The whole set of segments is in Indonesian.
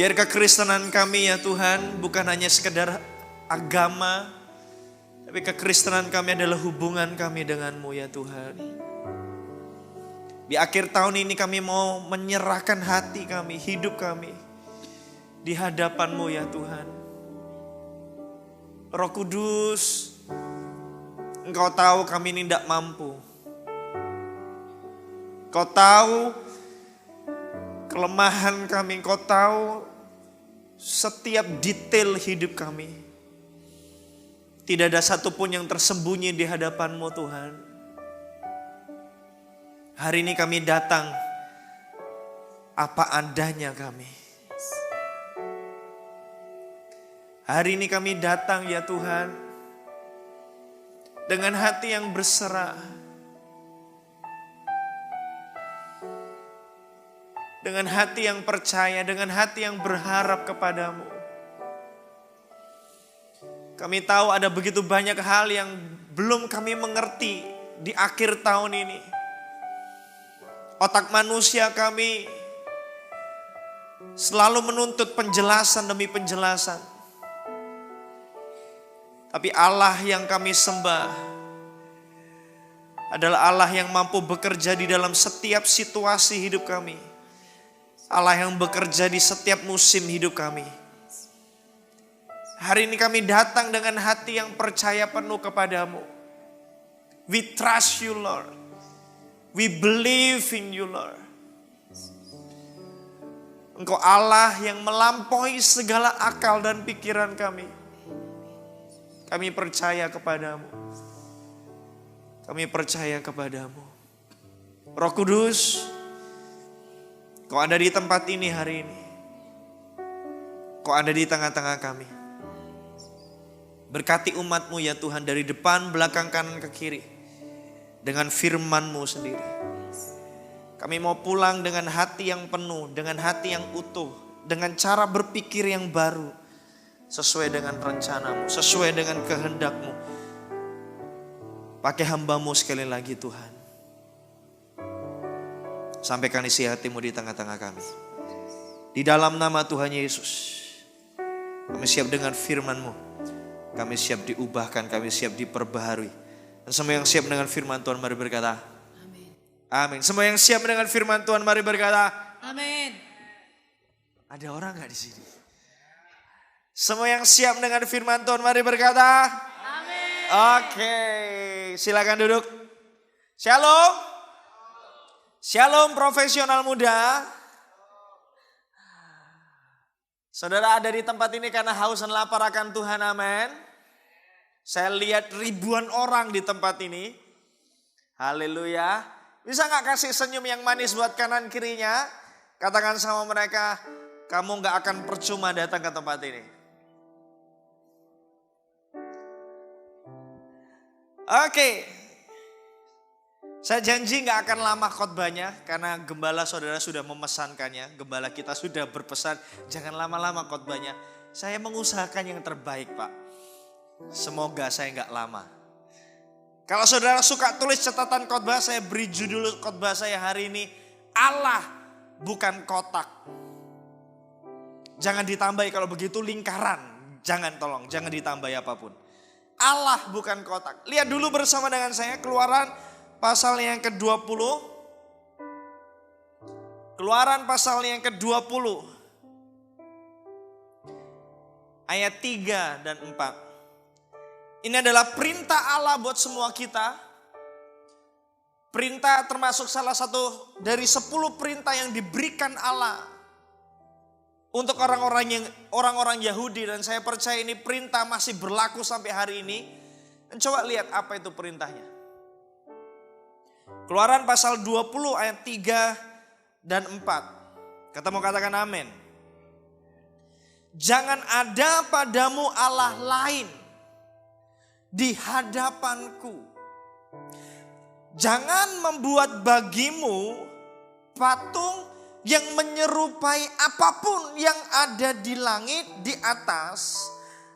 Biar kekristenan kami ya Tuhan bukan hanya sekedar agama, tapi kekristenan kami adalah hubungan kami dengan-Mu ya Tuhan. Di akhir tahun ini kami mau menyerahkan hati kami, hidup kami di hadapan-Mu ya Tuhan. Roh Kudus, Engkau tahu kami ini tidak mampu. Engkau tahu kelemahan kami, Engkau tahu setiap detail hidup kami. Tidak ada satupun yang tersembunyi di hadapan-Mu Tuhan. Hari ini kami datang apa adanya kami. Hari ini kami datang ya Tuhan dengan hati yang berserah. Dengan hati yang percaya, dengan hati yang berharap kepadamu. Kami tahu ada begitu banyak hal yang belum kami mengerti di akhir tahun ini. Otak manusia kami selalu menuntut penjelasan demi penjelasan. Tapi Allah yang kami sembah adalah Allah yang mampu bekerja di dalam setiap situasi hidup kami. Allah yang bekerja di setiap musim hidup kami. Hari ini kami datang dengan hati yang percaya penuh kepadamu. We trust you Lord. We believe in you Lord. Engkau Allah yang melampaui segala akal dan pikiran kami. Kami percaya kepadamu. Kami percaya kepadamu. Roh Kudus, Kau ada di tempat ini hari ini. Kau ada di tengah-tengah kami. Berkati umat-Mu ya Tuhan dari depan, belakang, kanan, ke kiri. Dengan firman-Mu sendiri. Kami mau pulang dengan hati yang penuh, dengan hati yang utuh. Dengan cara berpikir yang baru. Sesuai dengan rencana-Mu, sesuai dengan kehendak-Mu. Pakai hamba-Mu sekali lagi Tuhan. Sampaikan isi hati-Mu di tengah-tengah kami. Di dalam nama Tuhan Yesus. Kami siap dengan firman-Mu. Kami siap diubahkan, kami siap diperbaharui. Dan semua yang siap dengan firman Tuhan mari berkata amin. Amin. Semua yang siap dengan firman Tuhan mari berkata amin. Ada orang gak di sini? Semua yang siap dengan firman Tuhan mari berkata amin. Oke, silakan duduk. Shalom. Shalom profesional muda. Saudara ada di tempat ini karena haus dan lapar akan Tuhan, amin. Saya lihat ribuan orang di tempat ini. Haleluya. Bisa gak kasih senyum yang manis buat kanan kirinya? Katakan sama mereka, kamu gak akan percuma datang ke tempat ini. Oke. Saya janji gak akan lama khotbahnya karena gembala saudara sudah memesankannya. Gembala kita sudah berpesan jangan lama-lama khotbahnya. Saya mengusahakan yang terbaik Pak. Semoga saya gak lama. Kalau saudara suka tulis catatan khotbah, saya beri judul khotbah saya hari ini. Allah bukan kotak. Jangan ditambahi kalau begitu lingkaran. Jangan tolong, jangan ditambahi apapun. Allah bukan kotak. Lihat dulu bersama dengan saya Keluaran pasal yang ke-20. Keluaran pasal yang ke-20. Ayat 3 dan 4. Ini adalah perintah Allah buat semua kita. Perintah termasuk salah satu dari 10 perintah yang diberikan Allah. Untuk orang-orang Yahudi. Dan saya percaya ini perintah masih berlaku sampai hari ini. Dan coba lihat apa itu perintahnya. Keluaran pasal 20 ayat 3 dan 4. Kata mau katakan amin. Jangan ada padamu Allah lain di hadapanku. Jangan membuat bagimu patung yang menyerupai apapun yang ada di langit di atas.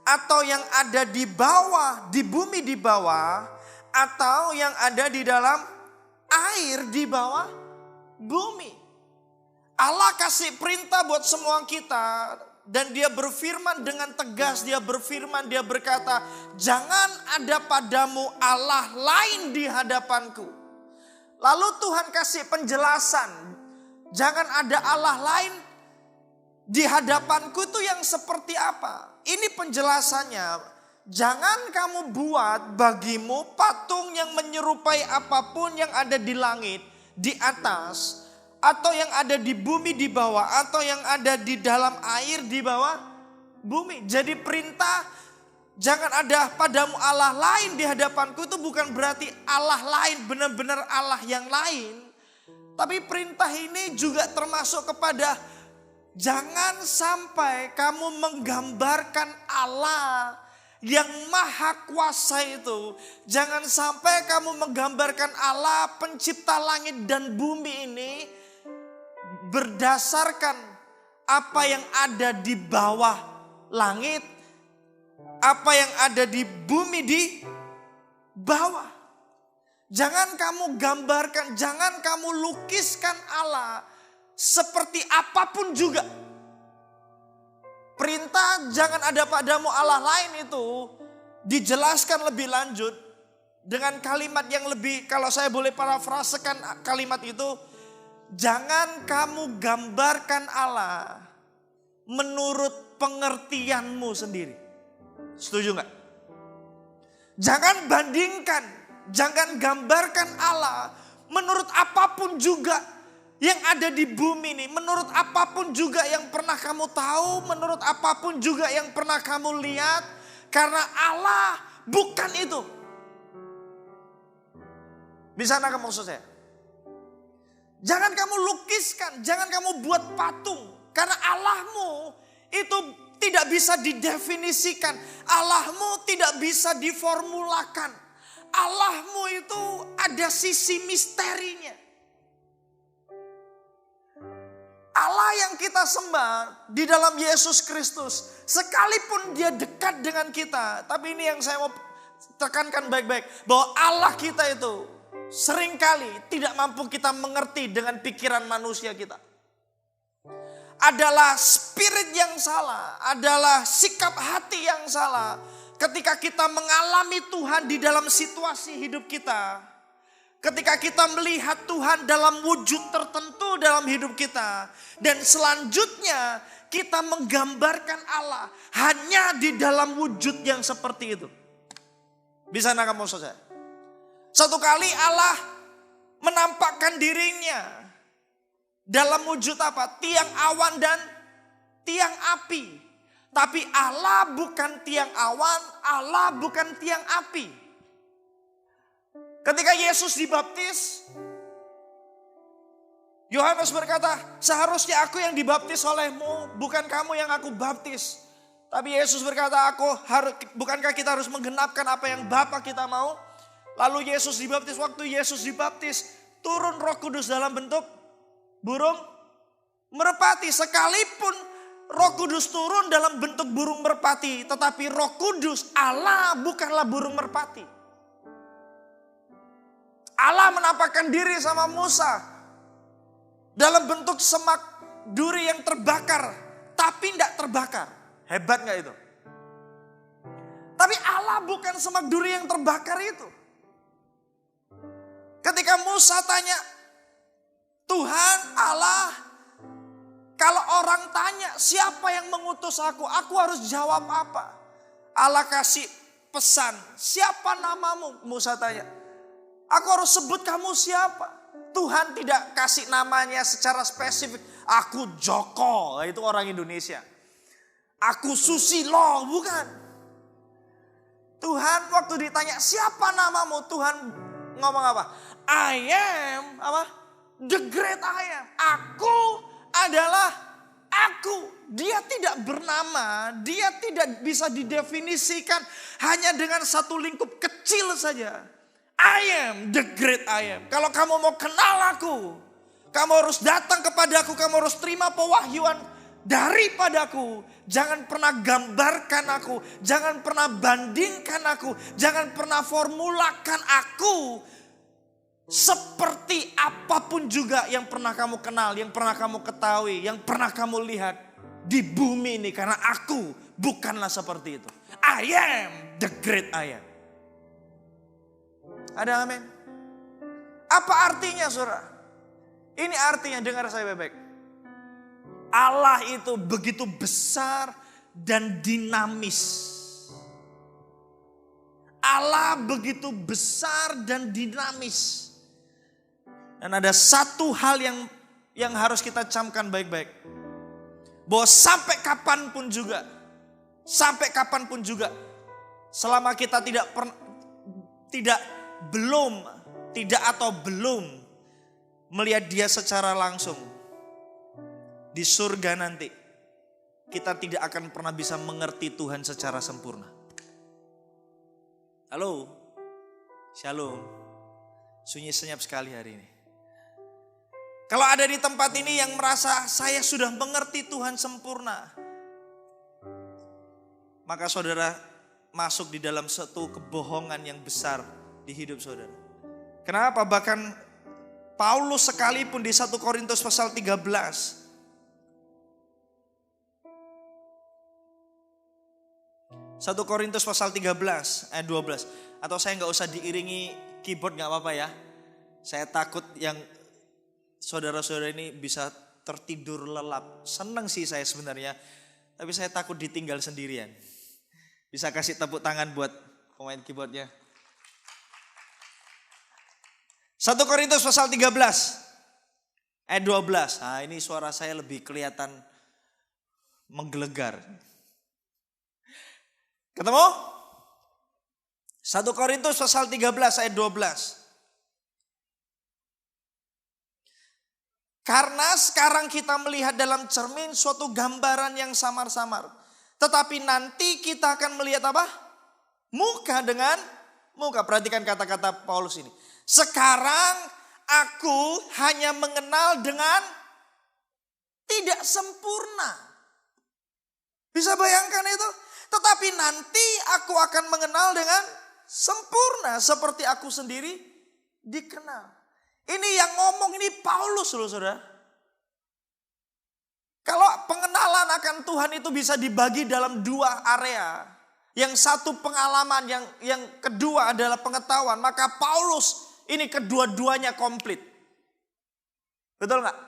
Atau yang ada di bawah, di bumi di bawah. Atau yang ada di dalam air di bawah bumi. Allah kasih perintah buat semua kita. Dan dia berfirman dengan tegas, dia berfirman, dia berkata, jangan ada padamu Allah lain di hadapanku. Lalu Tuhan kasih penjelasan, jangan ada Allah lain di hadapanku itu yang seperti apa? Ini penjelasannya, jangan kamu buat bagimu patung yang menyerupai apapun yang ada di langit, di atas, atau yang ada di bumi di bawah, atau yang ada di dalam air di bawah bumi. Jadi perintah jangan ada padamu Allah lain di hadapanku itu bukan berarti Allah lain, benar-benar Allah yang lain. Tapi perintah ini juga termasuk kepada jangan sampai kamu menggambarkan Allah yang maha kuasa itu. Jangan sampai kamu menggambarkan Allah pencipta langit dan bumi ini berdasarkan apa yang ada di bawah langit, apa yang ada di bumi di bawah. Jangan kamu gambarkan, jangan kamu lukiskan Allah seperti apapun juga. Perintah jangan ada padamu Allah lain itu dijelaskan lebih lanjut dengan kalimat yang lebih, kalau saya boleh parafrasekan kalimat itu, jangan kamu gambarkan Allah menurut pengertianmu sendiri. Setuju nggak? Jangan bandingkan, jangan gambarkan Allah menurut apapun juga yang ada di bumi ini. Menurut apapun juga yang pernah kamu tahu, menurut apapun juga yang pernah kamu lihat. Karena Allah bukan itu. Bisa nggak maksud saya? Jangan kamu lukiskan, jangan kamu buat patung. Karena Allahmu itu tidak bisa didefinisikan. Allahmu tidak bisa diformulakan. Allahmu itu ada sisi misterinya. Allah yang kita sembah di dalam Yesus Kristus, sekalipun dia dekat dengan kita. Tapi ini yang saya mau tekankan baik-baik. Bahwa Allah kita itu seringkali tidak mampu kita mengerti dengan pikiran manusia kita. Adalah spirit yang salah, adalah sikap hati yang salah. Ketika kita mengalami Tuhan di dalam situasi hidup kita. Ketika kita melihat Tuhan dalam wujud tertentu dalam hidup kita. Dan selanjutnya kita menggambarkan Allah hanya di dalam wujud yang seperti itu. Bisa nggak maksud saya? Satu kali Allah menampakkan dirinya dalam wujud apa? Tiang awan dan tiang api. Tapi Allah bukan tiang awan, Allah bukan tiang api. Ketika Yesus dibaptis, Yohanes berkata, seharusnya aku yang dibaptis olehmu, bukan kamu yang aku baptis. Tapi Yesus berkata, bukankah kita harus menggenapkan apa yang Bapa kita mau? Lalu Yesus dibaptis, waktu Yesus dibaptis, turun Roh Kudus dalam bentuk burung merpati. Sekalipun Roh Kudus turun dalam bentuk burung merpati, tetapi Roh Kudus, Allah bukanlah burung merpati. Allah menampakkan diri sama Musa dalam bentuk semak duri yang terbakar, tapi tidak terbakar. Hebat gak itu? Tapi Allah bukan semak duri yang terbakar itu. Ketika Musa tanya, Tuhan Allah, kalau orang tanya siapa yang mengutus aku harus jawab apa? Allah kasih pesan, siapa namamu? Musa tanya, aku harus sebut kamu siapa? Tuhan tidak kasih namanya secara spesifik. Aku Joko, itu orang Indonesia. Aku Susilo, bukan. Tuhan waktu ditanya siapa namamu, Tuhan ngomong apa? I am apa? The great I am. Aku adalah aku. Dia tidak bernama, dia tidak bisa didefinisikan hanya dengan satu lingkup kecil saja. I am the great I am. Kalau kamu mau kenal aku, kamu harus datang kepadaku, kamu harus terima pewahyuan daripadaku. Jangan pernah gambarkan aku, jangan pernah bandingkan aku, jangan pernah formulakan aku Seperti apapun juga yang pernah kamu kenal, yang pernah kamu ketahui, yang pernah kamu lihat di bumi ini. Karena aku bukanlah seperti itu. I am the great I am. Ada amin? Apa artinya saudara? Ini artinya, dengar saya baik-baik. Allah itu begitu besar dan dinamis. Allah begitu besar dan dinamis. Dan ada satu hal yang harus kita camkan baik-baik. Bahwa sampai kapanpun juga, selama kita belum melihat dia secara langsung, di surga nanti kita tidak akan pernah bisa mengerti Tuhan secara sempurna. Halo, shalom. Sunyi senyap sekali hari ini. Kalau ada di tempat ini yang merasa saya sudah mengerti Tuhan sempurna, maka saudara masuk di dalam satu kebohongan yang besar di hidup saudara. Kenapa? Bahkan Paulus sekalipun di 1 Korintus pasal 13. 1 Korintus pasal 13 ayat 12. Atau saya gak usah diiringi keyboard, gak apa-apa ya. Saya takut yang saudara-saudara ini bisa tertidur lelap. Senang sih saya sebenarnya, tapi saya takut ditinggal sendirian. Bisa kasih tepuk tangan buat pemain keyboardnya. 1 Korintus pasal 13 ayat 12. Nah, ini suara saya lebih kelihatan menggelegar. Ketemu? 1 Korintus pasal 13 ayat 12. Karena sekarang kita melihat dalam cermin suatu gambaran yang samar-samar. Tetapi nanti kita akan melihat apa? Muka dengan muka. Perhatikan kata-kata Paulus ini. Sekarang aku hanya mengenal dengan tidak sempurna. Bisa bayangkan itu? Tetapi nanti aku akan mengenal dengan sempurna. Seperti aku sendiri dikenal. Ini yang ngomong ini Paulus loh saudara. Kalau pengenalan akan Tuhan itu bisa dibagi dalam dua area. Yang satu pengalaman, yang kedua adalah pengetahuan. Maka Paulus ini kedua-duanya komplit. Betul gak?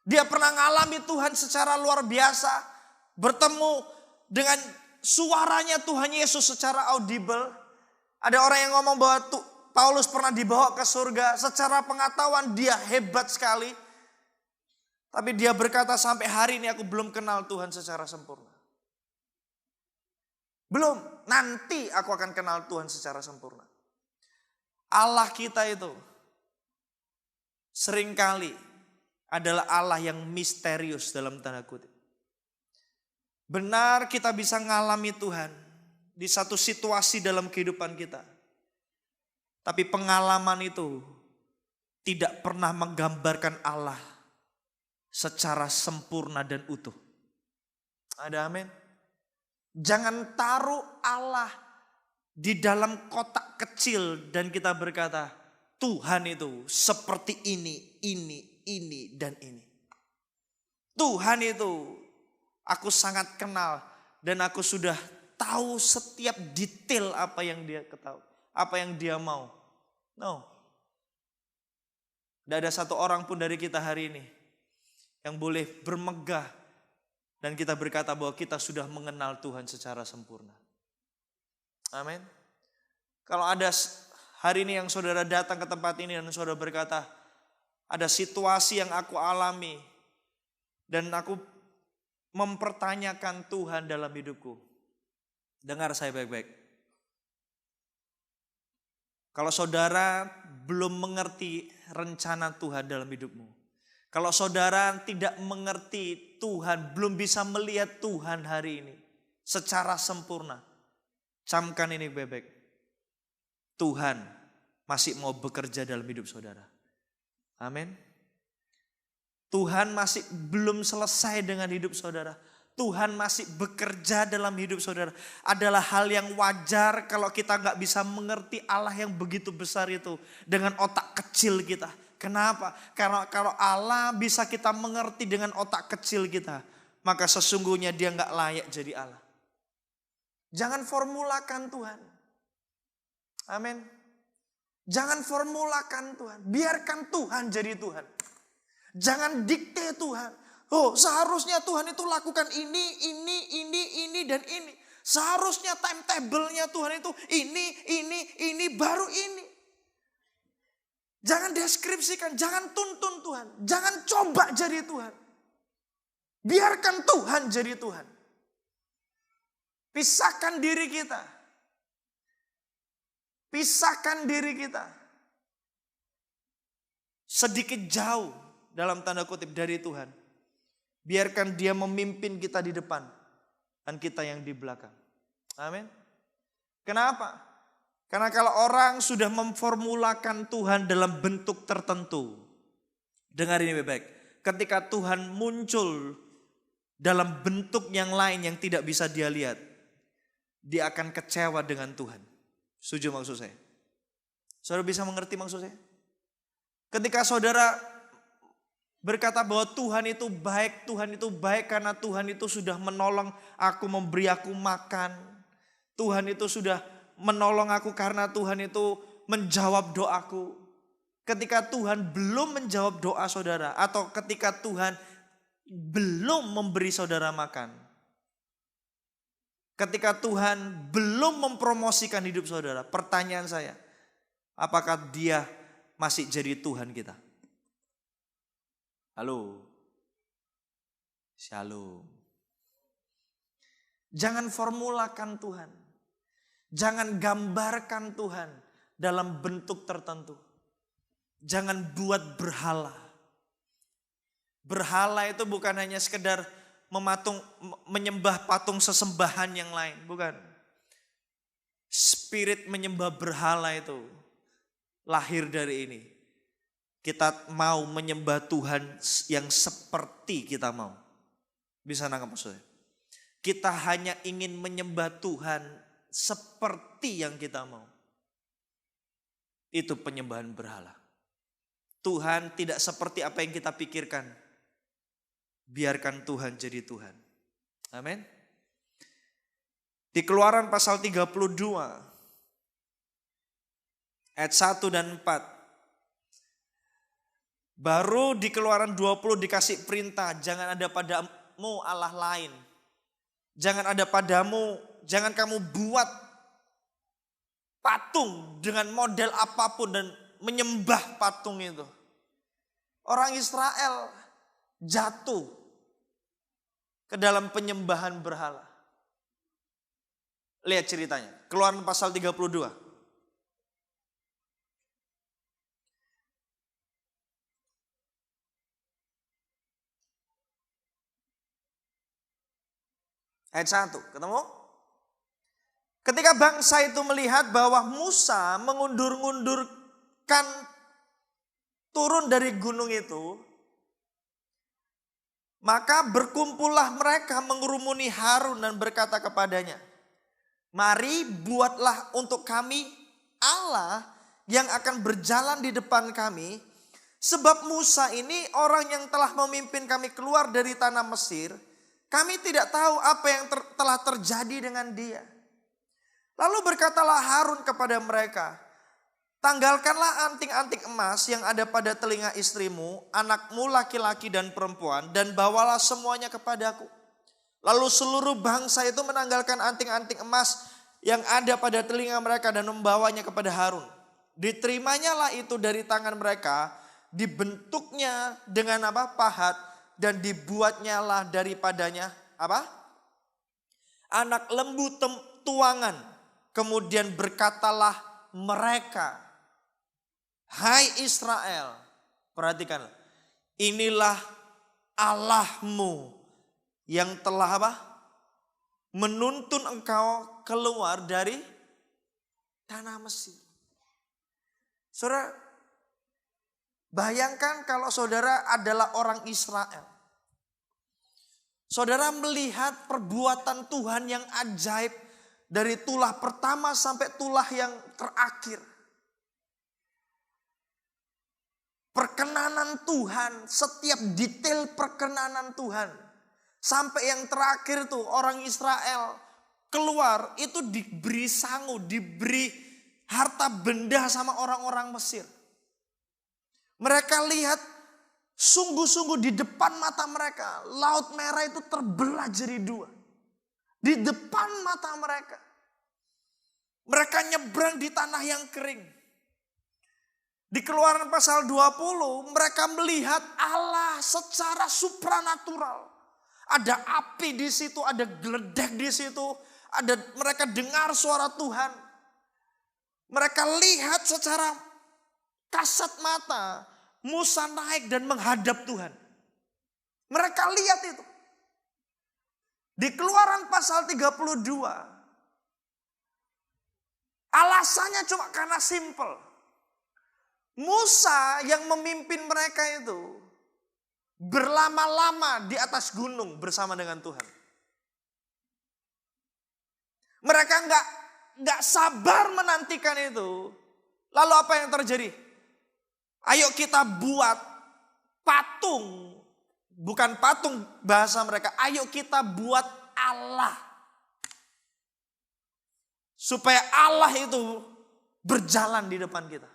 Dia pernah ngalami Tuhan secara luar biasa. Bertemu dengan suaranya Tuhan Yesus secara audible. Ada orang yang ngomong bahwa Paulus pernah dibawa ke surga. Secara pengetahuan dia hebat sekali. Tapi dia berkata sampai hari ini aku belum kenal Tuhan secara sempurna. Belum, nanti aku akan kenal Tuhan secara sempurna. Allah kita itu seringkali adalah Allah yang misterius dalam tanda kutip. Benar kita bisa ngalami Tuhan di satu situasi dalam kehidupan kita. Tapi pengalaman itu tidak pernah menggambarkan Allah secara sempurna dan utuh. Ada amin? Jangan taruh Allah di dalam kotak kecil dan kita berkata, Tuhan itu seperti ini, dan ini. Tuhan itu aku sangat kenal dan aku sudah tahu setiap detail apa yang dia ketahui, apa yang dia mau. No. Tidak ada satu orang pun dari kita hari ini yang boleh bermegah dan kita berkata bahwa kita sudah mengenal Tuhan secara sempurna. Amin. Kalau ada hari ini yang saudara datang ke tempat ini dan saudara berkata, ada situasi yang aku alami dan aku mempertanyakan Tuhan dalam hidupku. Dengar saya baik-baik. Kalau saudara belum mengerti rencana Tuhan dalam hidupmu. Kalau saudara tidak mengerti Tuhan, belum bisa melihat Tuhan hari ini secara sempurna. Camkan ini baik-baik. Tuhan masih mau bekerja dalam hidup saudara. Amin. Tuhan masih belum selesai dengan hidup saudara. Tuhan masih bekerja dalam hidup saudara. Adalah hal yang wajar kalau kita gak bisa mengerti Allah yang begitu besar itu dengan otak kecil kita. Kenapa? Karena kalau Allah bisa kita mengerti dengan otak kecil kita, maka sesungguhnya dia gak layak jadi Allah. Jangan formulakan Tuhan. Amin. Jangan formulakan Tuhan. Biarkan Tuhan jadi Tuhan. Jangan dikte Tuhan. Oh, seharusnya Tuhan itu lakukan ini, dan ini. Seharusnya timetable-nya Tuhan itu ini, baru ini. Jangan deskripsikan, jangan tuntun Tuhan. Jangan coba jadi Tuhan. Biarkan Tuhan jadi Tuhan. Pisahkan diri kita. Pisahkan diri kita. Sedikit jauh dalam tanda kutip dari Tuhan. Biarkan dia memimpin kita di depan dan kita yang di belakang. Amin. Kenapa? Karena kalau orang sudah memformulakan Tuhan dalam bentuk tertentu. Dengar ini baik-baik. Ketika Tuhan muncul dalam bentuk yang lain yang tidak bisa dia lihat, dia akan kecewa dengan Tuhan. Setuju maksud saya? Saudara bisa mengerti maksud saya? Ketika saudara berkata bahwa Tuhan itu baik karena Tuhan itu sudah menolong aku, memberi aku makan. Tuhan itu sudah menolong aku karena Tuhan itu menjawab doaku. Ketika Tuhan belum menjawab doa saudara, atau ketika Tuhan belum memberi saudara makan, ketika Tuhan belum mempromosikan hidup saudara, pertanyaan saya, apakah dia masih jadi Tuhan kita? Halo. Shalom. Jangan formulakan Tuhan. Jangan gambarkan Tuhan dalam bentuk tertentu. Jangan buat berhala. Berhala itu bukan hanya sekedar menyembah patung sesembahan yang lain. Bukan. Spirit menyembah berhala itu lahir dari ini. Kita mau menyembah Tuhan yang seperti kita mau. Bisa nangkap maksudnya? Kita hanya ingin menyembah Tuhan seperti yang kita mau. Itu penyembahan berhala. Tuhan tidak seperti apa yang kita pikirkan. Biarkan Tuhan jadi Tuhan. Amin. Di Keluaran pasal 32 ayat 1 dan 4. Baru di Keluaran 20 dikasih perintah, jangan ada padamu Allah lain. Jangan ada padamu, jangan kamu buat patung dengan model apapun dan menyembah patung itu. Orang Israel jatuh ke dalam penyembahan berhala. Lihat ceritanya, Keluaran pasal 32. Ayat 1, ketemu? Ketika bangsa itu melihat bahwa Musa mengundur-ngundurkan turun dari gunung itu, maka berkumpullah mereka mengerumuni Harun dan berkata kepadanya, mari buatlah untuk kami Allah yang akan berjalan di depan kami, sebab Musa ini orang yang telah memimpin kami keluar dari tanah Mesir. Kami tidak tahu apa yang telah terjadi dengan dia. Lalu berkatalah Harun kepada mereka, tanggalkanlah anting-anting emas yang ada pada telinga istrimu, anakmu laki-laki dan perempuan, dan bawalah semuanya kepadaku. Lalu seluruh bangsa itu menanggalkan anting-anting emas yang ada pada telinga mereka dan membawanya kepada Harun. Diterimanya itu dari tangan mereka, dibentuknya dengan pahat, dan dibuatnya daripadanya anak lembu tuangan. Kemudian berkatalah mereka, hai Israel, perhatikan, inilah Allahmu yang telah menuntun engkau keluar dari tanah Mesir. Saudara, bayangkan kalau saudara adalah orang Israel. Saudara melihat perbuatan Tuhan yang ajaib dari tulah pertama sampai tulah yang terakhir. Perkenanan Tuhan, setiap detail perkenanan Tuhan. Sampai yang terakhir tuh orang Israel keluar itu diberi sangu, diberi harta benda sama orang-orang Mesir. Mereka lihat sungguh-sungguh di depan mata mereka, Laut Merah itu terbelah jadi dua. Di depan mata mereka. Mereka nyebrang di tanah yang kering. Di Keluaran pasal 20, mereka melihat Allah secara supranatural. Ada api di situ, ada geledak di situ, mereka dengar suara Tuhan. Mereka lihat secara kasat mata, Musa naik dan menghadap Tuhan. Mereka lihat itu. Di Keluaran pasal 32, alasannya cuma karena simple. Musa yang memimpin mereka itu berlama-lama di atas gunung bersama dengan Tuhan. Mereka nggak sabar menantikan itu. Lalu apa yang terjadi? Ayo kita buat patung. Bukan patung bahasa mereka. Ayo kita buat Allah. Supaya Allah itu berjalan di depan kita.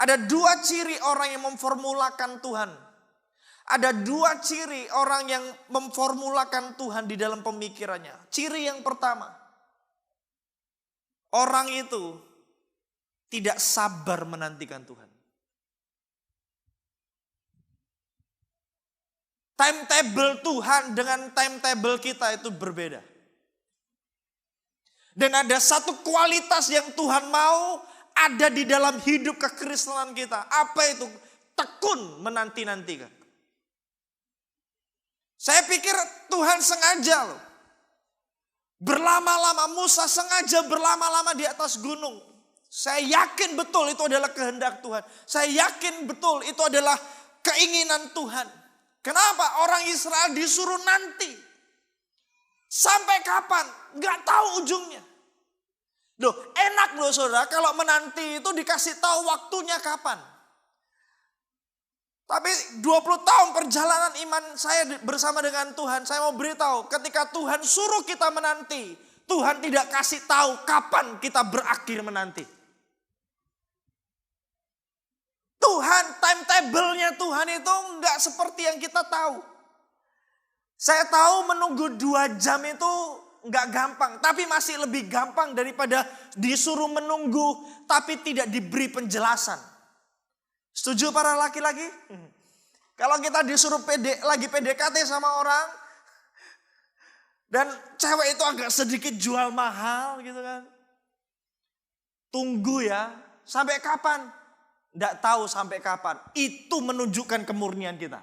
Ada dua ciri orang yang memformulakan Tuhan. Ada dua ciri orang yang memformulakan Tuhan di dalam pemikirannya. Ciri yang pertama. Orang itu tidak sabar menantikan Tuhan. Timetable Tuhan dengan timetable kita itu berbeda. Dan ada satu kualitas yang Tuhan mau ada di dalam hidup kekristenan kita. Apa itu? Tekun menanti-nantikan. Saya pikir Tuhan sengaja loh. Berlama-lama, Musa sengaja berlama-lama di atas gunung. Saya yakin betul itu adalah kehendak Tuhan. Saya yakin betul itu adalah keinginan Tuhan. Kenapa? Orang Israel disuruh nanti. Sampai kapan? Gak tahu ujungnya. Loh, enak loh saudara kalau menanti itu dikasih tahu waktunya kapan. Tapi 20 tahun perjalanan iman saya bersama dengan Tuhan, saya mau beritahu ketika Tuhan suruh kita menanti, Tuhan tidak kasih tahu kapan kita berakhir menanti. Tuhan, timetable-nya Tuhan itu enggak seperti yang kita tahu. Saya tahu menunggu 2 jam itu enggak gampang, tapi masih lebih gampang daripada disuruh menunggu tapi tidak diberi penjelasan. Setuju para laki-laki? Kalau kita disuruh lagi PDKT sama orang dan cewek itu agak sedikit jual mahal gitu kan. Tunggu ya, sampai kapan? Enggak tahu sampai kapan. Itu menunjukkan kemurnian kita.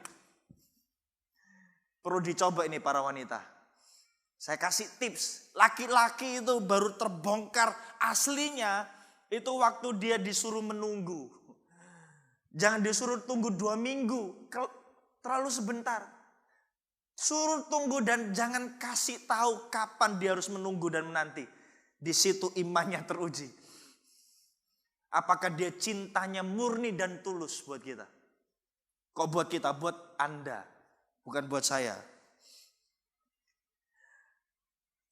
Perlu dicoba ini para wanita. Saya kasih tips, laki-laki itu baru terbongkar aslinya itu waktu dia disuruh menunggu. Jangan disuruh tunggu 2 minggu, terlalu sebentar. Suruh tunggu dan jangan kasih tahu kapan dia harus menunggu dan menanti. Di situ imannya teruji. Apakah dia cintanya murni dan tulus buat kita? Kok buat kita? Buat Anda, bukan buat saya.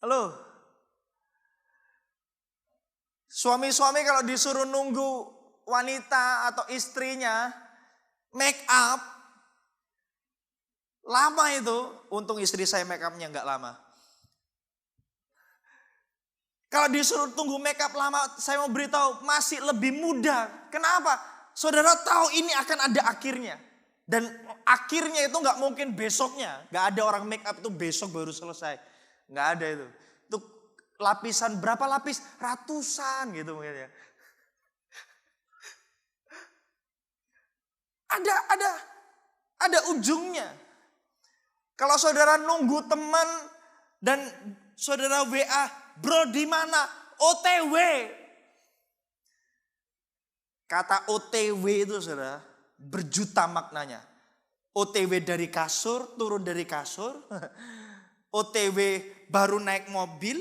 Halo, suami-suami kalau disuruh nunggu wanita atau istrinya make up, lama itu. Untung istri saya make upnya nggak lama. Kalau disuruh tunggu make up lama, saya mau beritahu masih lebih mudah. Kenapa? Saudara tahu ini akan ada akhirnya. Dan akhirnya itu nggak mungkin besoknya. Nggak ada orang make up itu besok baru selesai. Nggak ada itu. Itu lapisan, berapa lapis? Ratusan gitu mungkin ya. Ada ujungnya. Kalau saudara nunggu teman dan saudara WA, bro di mana? OTW. Kata OTW itu saudara berjuta maknanya. OTW dari kasur, turun dari kasur. OTW baru naik mobil.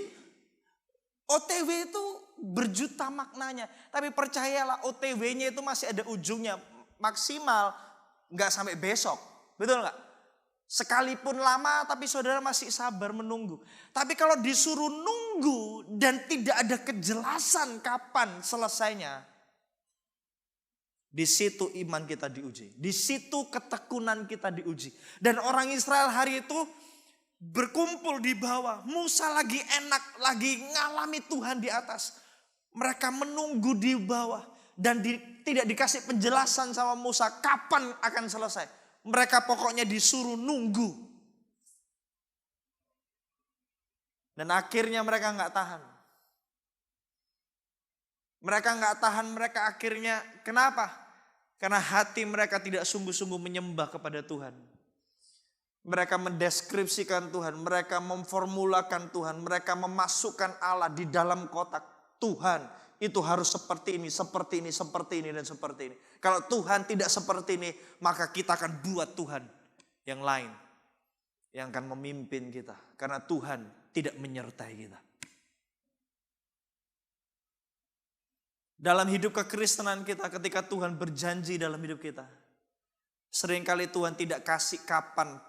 OTW itu berjuta maknanya. Tapi percayalah OTW-nya itu masih ada ujungnya. Maksimal nggak sampai besok. Betul nggak? Sekalipun lama tapi saudara masih sabar menunggu. Tapi kalau disuruh nunggu dan tidak ada kejelasan kapan selesainya. Di situ iman kita diuji. Di situ ketekunan kita diuji. Dan orang Israel hari itu berkumpul di bawah. Musa lagi enak, lagi ngalami Tuhan di atas. Mereka menunggu di bawah. Dan tidak dikasih penjelasan sama Musa kapan akan selesai. Mereka pokoknya disuruh nunggu. Dan akhirnya mereka nggak tahan. Mereka akhirnya, kenapa? Karena hati mereka tidak sungguh-sungguh menyembah kepada Tuhan. Mereka mendeskripsikan Tuhan, mereka memformulakan Tuhan, mereka memasukkan Allah di dalam kotak. Tuhan itu harus seperti ini, seperti ini, seperti ini, dan seperti ini. Kalau Tuhan tidak seperti ini, maka kita akan buat Tuhan yang lain. Yang akan memimpin kita. Karena Tuhan tidak menyertai kita. Dalam hidup kekristenan kita, ketika Tuhan berjanji dalam hidup kita, seringkali Tuhan tidak kasih kapan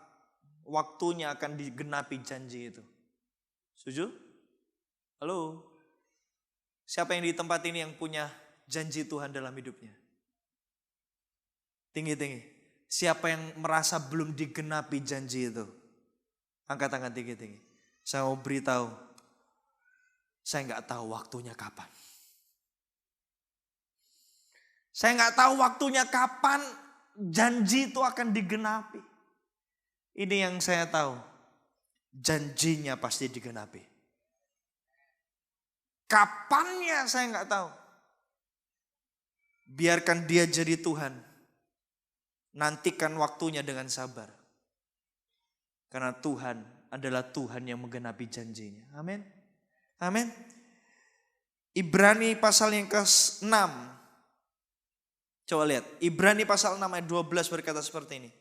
waktunya akan digenapi janji itu. Setuju? Halo? Siapa yang di tempat ini yang punya janji Tuhan dalam hidupnya? Tinggi-tinggi. Siapa yang merasa belum digenapi janji itu? Angkat tangan tinggi-tinggi. Saya mau beritahu, saya nggak tahu waktunya kapan. Saya nggak tahu waktunya kapan janji itu akan digenapi. Ini yang saya tahu. Janjinya pasti digenapi. Kapannya saya nggak tahu. Biarkan dia jadi Tuhan. Nantikan waktunya dengan sabar. Karena Tuhan adalah Tuhan yang menggenapi janjinya. Amin. Amin. Ibrani pasal yang ke-6. Coba lihat, Ibrani pasal 6 ayat 12 berkata seperti ini.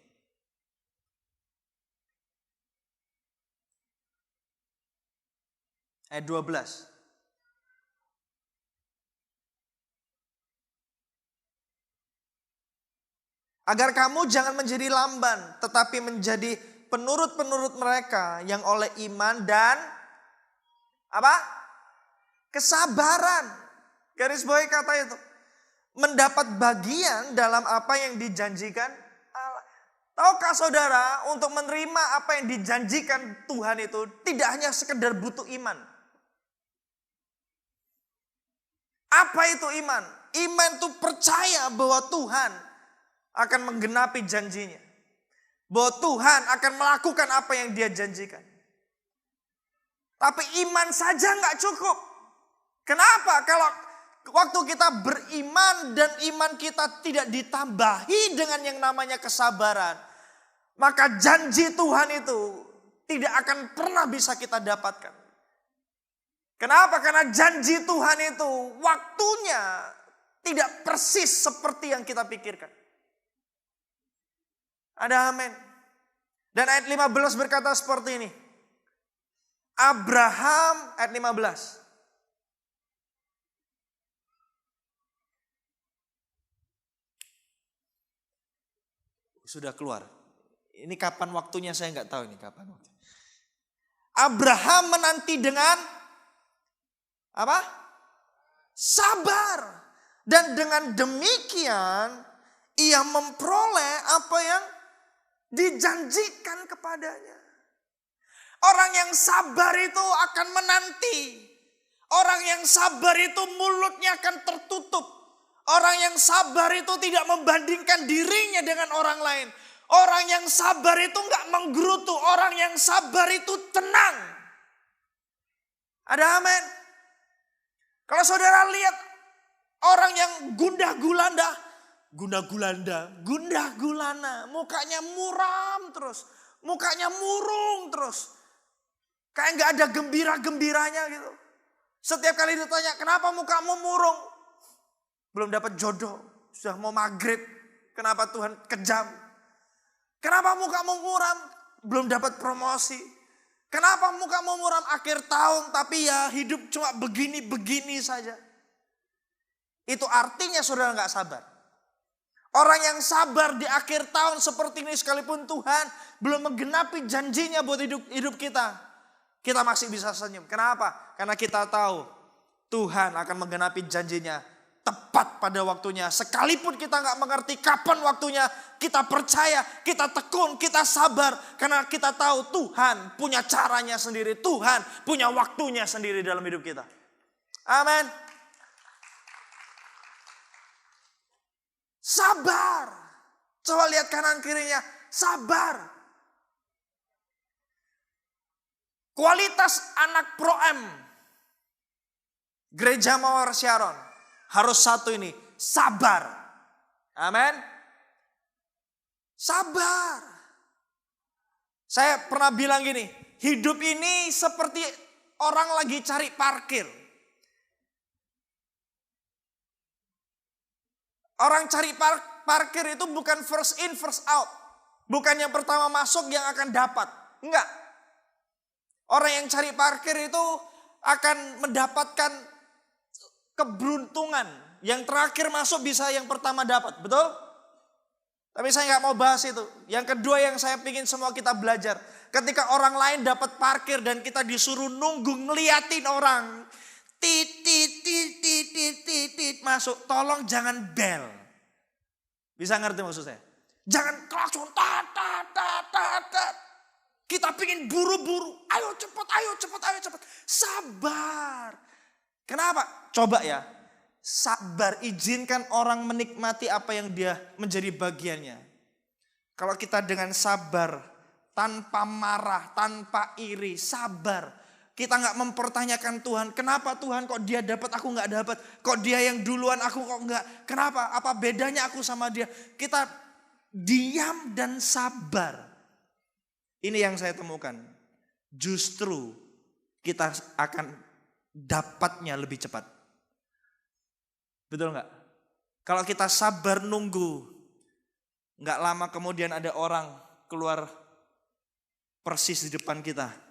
Ayat 12. Agar kamu jangan menjadi lamban, tetapi menjadi penurut-penurut mereka yang oleh iman dan apa? Kesabaran. Garis bawahi kata itu. Mendapat bagian dalam apa yang dijanjikan Allah. Tahukah saudara, untuk menerima apa yang dijanjikan Tuhan itu tidak hanya sekedar butuh iman. Apa itu iman? Iman itu percaya bahwa Tuhan akan menggenapi janjinya. Bahwa Tuhan akan melakukan apa yang dia janjikan. Tapi iman saja nggak cukup. Kenapa? Kalau waktu kita beriman dan iman kita tidak ditambahi dengan yang namanya kesabaran, maka janji Tuhan itu tidak akan pernah bisa kita dapatkan. Kenapa? Karena janji Tuhan itu waktunya tidak persis seperti yang kita pikirkan. Ada amin. Dan ayat 15 berkata seperti ini. Abraham, ayat 15. Sudah keluar. Ini kapan waktunya saya nggak tahu ini kapan waktunya. Abraham menanti dengan apa? Sabar. Dan dengan demikian ia memperoleh apa yang dijanjikan kepadanya. Orang yang sabar itu akan menanti. Orang yang sabar itu mulutnya akan tertutup. Orang yang sabar itu tidak membandingkan dirinya dengan orang lain. Orang yang sabar itu nggak menggerutu. Orang yang sabar itu tenang. Ada amin. Kalau saudara lihat orang yang gundah gulana, mukanya muram terus, mukanya murung terus, kayak nggak ada gembiranya gitu. Setiap kali ditanya, kenapa mukamu murung? Belum dapat jodoh, sudah mau maghrib. Kenapa Tuhan kejam? Kenapa mukamu muram? Belum dapat promosi. Kenapa mukamu muram akhir tahun tapi ya hidup cuma begini-begini saja. Itu artinya saudara gak sabar. Orang yang sabar di akhir tahun seperti ini sekalipun Tuhan belum menggenapi janjinya buat hidup kita. Kita masih bisa senyum. Kenapa? Karena kita tahu Tuhan akan menggenapi janjinya tepat pada waktunya. Sekalipun kita gak mengerti kapan waktunya, kita percaya, kita tekun, kita sabar. Karena kita tahu Tuhan punya caranya sendiri. Tuhan punya waktunya sendiri dalam hidup kita. Amin. Sabar. Coba lihat kanan kirinya. Sabar. Kualitas anak Pro-M Gereja Mawar Sharon harus satu ini. Sabar. Amin. Sabar. Saya pernah bilang gini. Hidup ini seperti orang lagi cari parkir. Orang cari parkir itu bukan first in, first out. Bukan yang pertama masuk yang akan dapat. Enggak. Orang yang cari parkir itu akan mendapatkan keberuntungan. Yang terakhir masuk bisa yang pertama dapat. Betul? Tapi saya nggak mau bahas itu. Yang kedua yang saya ingin semua kita belajar. Ketika orang lain dapat parkir dan kita disuruh nunggu ngeliatin orang. Tit masuk, tolong jangan bel. Bisa ngerti maksud saya? Jangan klakson, kita pingin buru-buru, ayo cepat. Sabar. Kenapa? Coba ya, sabar, izinkan orang menikmati apa yang dia menjadi bagiannya. Kalau kita dengan sabar, tanpa marah, tanpa iri, sabar. Kita gak mempertanyakan Tuhan, kenapa Tuhan kok dia dapat aku gak dapat? Kok dia yang duluan aku kok enggak? Kenapa? Apa bedanya aku sama dia? Kita diam dan sabar. Ini yang saya temukan. Justru kita akan dapatnya lebih cepat. Betul gak? Kalau kita sabar nunggu, gak lama kemudian ada orang keluar persis di depan kita.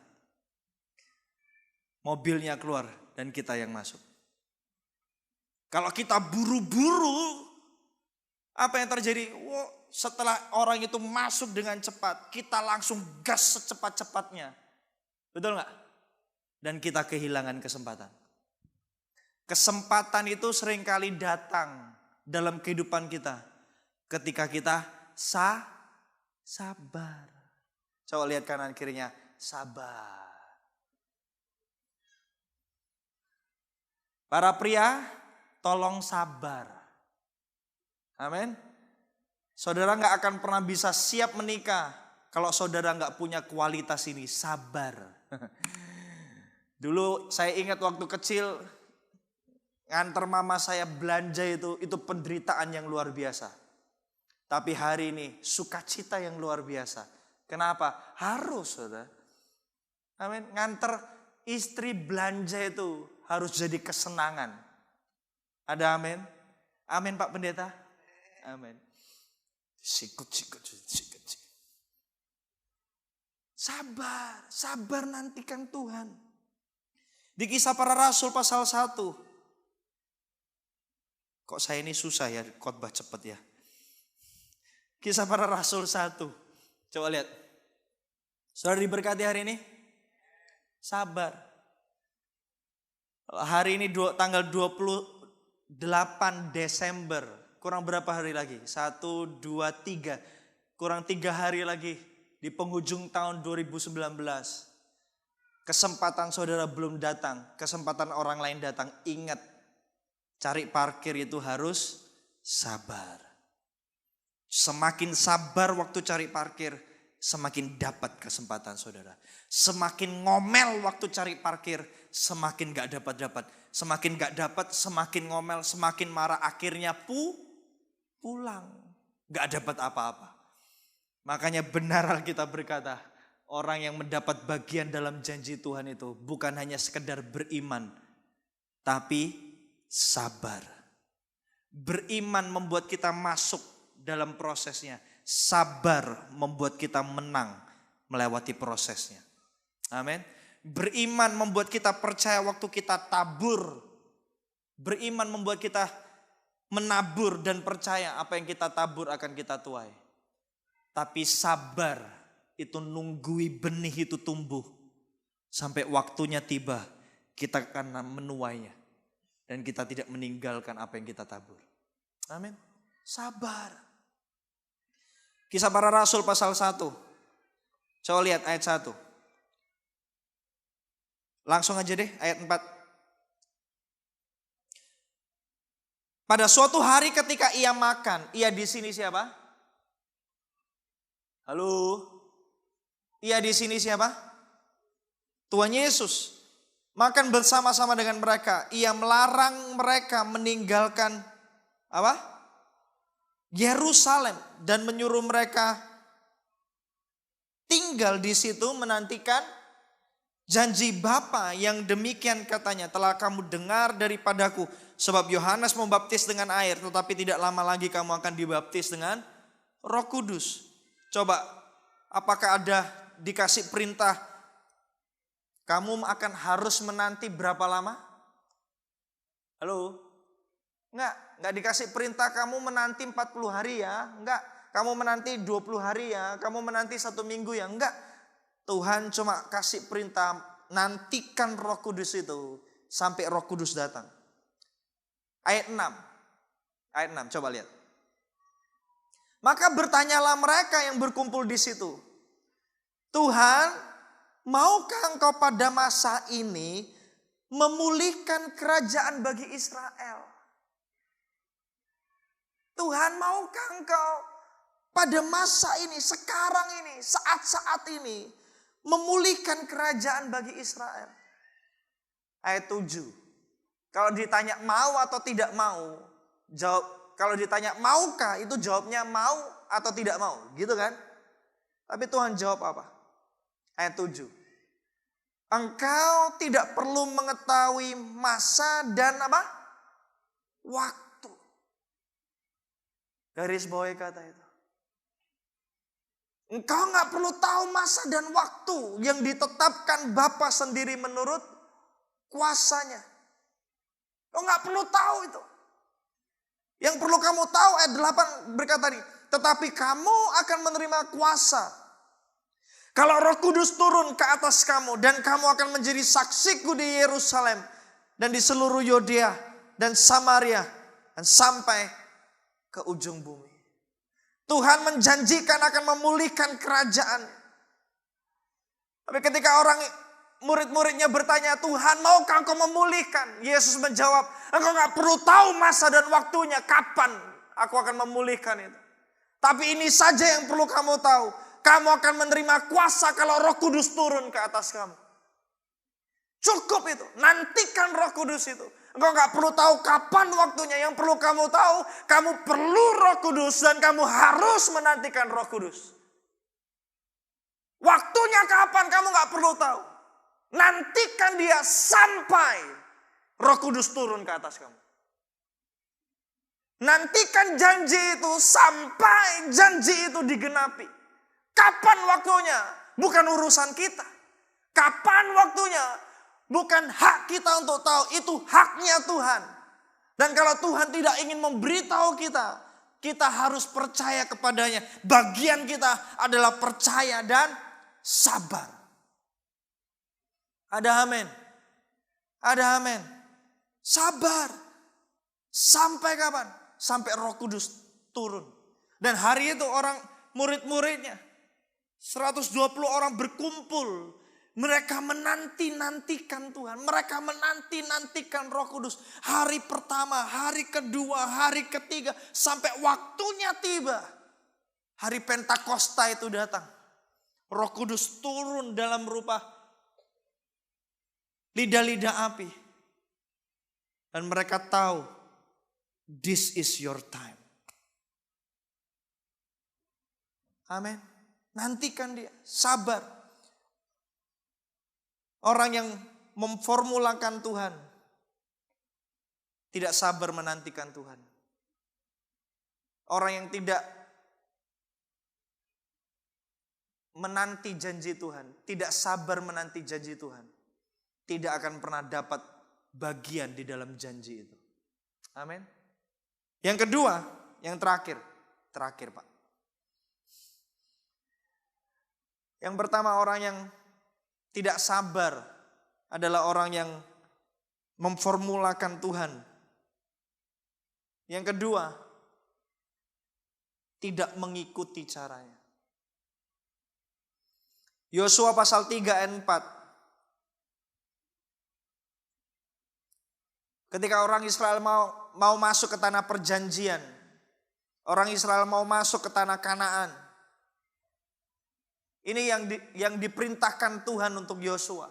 Mobilnya keluar dan kita yang masuk. Kalau kita buru-buru, apa yang terjadi? Setelah orang itu masuk dengan cepat, kita langsung gas secepat-cepatnya. Betul gak? Dan kita kehilangan kesempatan. Kesempatan itu seringkali datang dalam kehidupan kita. Ketika kita sabar. Coba lihat kanan kirinya, sabar. Para pria, tolong sabar. Amin. Saudara gak akan pernah bisa siap menikah kalau saudara gak punya kualitas ini, sabar. Dulu saya ingat waktu kecil, nganter mama saya belanja itu penderitaan yang luar biasa. Tapi hari ini sukacita yang luar biasa. Kenapa? Harus, saudara. Amin. Nganter istri belanja itu harus jadi kesenangan. Ada amin? Amin Pak Pendeta? Amin. Sikut. Sabar nantikan Tuhan. Di Kisah Para Rasul pasal 1. Kok saya ini susah ya khotbah cepat ya. Kisah Para Rasul 1. Coba lihat. Saudara diberkati hari ini? Sabar. Hari ini tanggal 28 Desember. Kurang berapa hari lagi? 1, 2, 3. Kurang 3 hari lagi. Di penghujung tahun 2019. Kesempatan saudara belum datang. Kesempatan orang lain datang. Ingat. Cari parkir itu harus sabar. Semakin sabar waktu cari parkir, semakin dapat kesempatan saudara. Semakin ngomel waktu cari parkir, semakin gak dapat. Semakin gak dapat, semakin ngomel, semakin marah. Akhirnya pulang. Gak dapat apa-apa. Makanya benar Alkitab berkata, orang yang mendapat bagian dalam janji Tuhan itu bukan hanya sekedar beriman, tapi sabar. Beriman membuat kita masuk dalam prosesnya. Sabar membuat kita menang melewati prosesnya. Amin. Beriman membuat kita percaya waktu kita tabur. Beriman membuat kita menabur dan percaya apa yang kita tabur akan kita tuai. Tapi sabar itu nunggui benih itu tumbuh. Sampai waktunya tiba kita akan menuainya. Dan kita tidak meninggalkan apa yang kita tabur. Amin. Sabar. Kisah Para Rasul pasal 1. Coba lihat ayat 1. Langsung aja deh ayat 4. Pada suatu hari ketika ia makan, ia di sini siapa? Halo? Ia di sini siapa? Tuhan Yesus. Makan bersama-sama dengan mereka. Ia melarang mereka meninggalkan apa? Yerusalem dan menyuruh mereka tinggal di situ menantikan janji Bapa yang demikian katanya, telah kamu dengar daripadaku, sebab Yohanes membaptis dengan air, tetapi tidak lama lagi kamu akan dibaptis dengan Roh Kudus. Coba, apakah ada dikasih perintah, kamu akan harus menanti berapa lama? Halo? Enggak dikasih perintah kamu menanti 40 hari ya, enggak. Kamu menanti 20 hari ya, kamu menanti 1 minggu ya, enggak. Tuhan cuma kasih perintah, nantikan Roh Kudus itu sampai Roh Kudus datang. Ayat 6. Ayat 6, coba lihat. Maka bertanyalah mereka yang berkumpul di situ. Tuhan, maukah engkau pada masa ini memulihkan kerajaan bagi Israel? Tuhan, maukah engkau pada masa ini, sekarang ini, saat-saat ini memulihkan kerajaan bagi Israel? Ayat 7. Kalau ditanya mau atau tidak mau, jawab, kalau ditanya maukah, itu jawabnya mau atau tidak mau, gitu kan? Tapi Tuhan jawab apa? Ayat 7. Engkau tidak perlu mengetahui masa dan apa? Waktu. Garis bawahi kata itu. Engkau gak perlu tahu masa dan waktu yang ditetapkan Bapa sendiri menurut kuasanya. Kau gak perlu tahu itu. Yang perlu kamu tahu ayat 8 berkata ini, tetapi kamu akan menerima kuasa kalau Roh Kudus turun ke atas kamu, dan kamu akan menjadi saksiku di Yerusalem dan di seluruh Yudea dan Samaria dan sampai ke ujung bumi. Tuhan menjanjikan akan memulihkan kerajaan. Tapi ketika orang murid-muridnya bertanya, Tuhan maukah engkau memulihkan? Yesus menjawab, engkau gak perlu tahu masa dan waktunya kapan aku akan memulihkan itu. Tapi ini saja yang perlu kamu tahu. Kamu akan menerima kuasa kalau Roh Kudus turun ke atas kamu. Cukup itu. Nantikan Roh Kudus itu. Engkau gak perlu tahu kapan waktunya. Yang perlu kamu tahu, kamu perlu Roh Kudus dan kamu harus menantikan Roh Kudus. Waktunya kapan kamu gak perlu tahu. Nantikan dia sampai Roh Kudus turun ke atas kamu. Nantikan janji itu sampai janji itu digenapi. Kapan waktunya? Bukan urusan kita. Kapan waktunya? Bukan hak kita untuk tahu. Itu haknya Tuhan. Dan kalau Tuhan tidak ingin memberitahu kita, kita harus percaya kepadanya. Bagian kita adalah percaya dan sabar. Ada amin. Ada amin. Sabar. Sampai kapan? Sampai Roh Kudus turun. Dan hari itu orang murid-muridnya 120 orang berkumpul. Mereka menanti-nantikan Tuhan. Mereka menanti-nantikan Roh Kudus. Hari pertama, hari kedua, hari ketiga. Sampai waktunya tiba. Hari Pentakosta itu datang. Roh Kudus turun dalam rupa lidah-lidah api. Dan mereka tahu, this is your time. Amin. Nantikan dia, sabar. Orang yang memformulakan Tuhan tidak sabar menantikan Tuhan. Orang yang tidak menanti janji Tuhan, tidak sabar menanti janji Tuhan, tidak akan pernah dapat bagian di dalam janji itu. Amin. Yang kedua, yang terakhir Pak. Yang pertama, orang yang tidak sabar adalah orang yang memformulakan Tuhan. Yang kedua, tidak mengikuti caranya. Yosua pasal 3 ayat 4. Ketika orang Israel mau masuk ke tanah perjanjian, orang Israel mau masuk ke tanah Kanaan. Ini yang diperintahkan Tuhan untuk Yosua.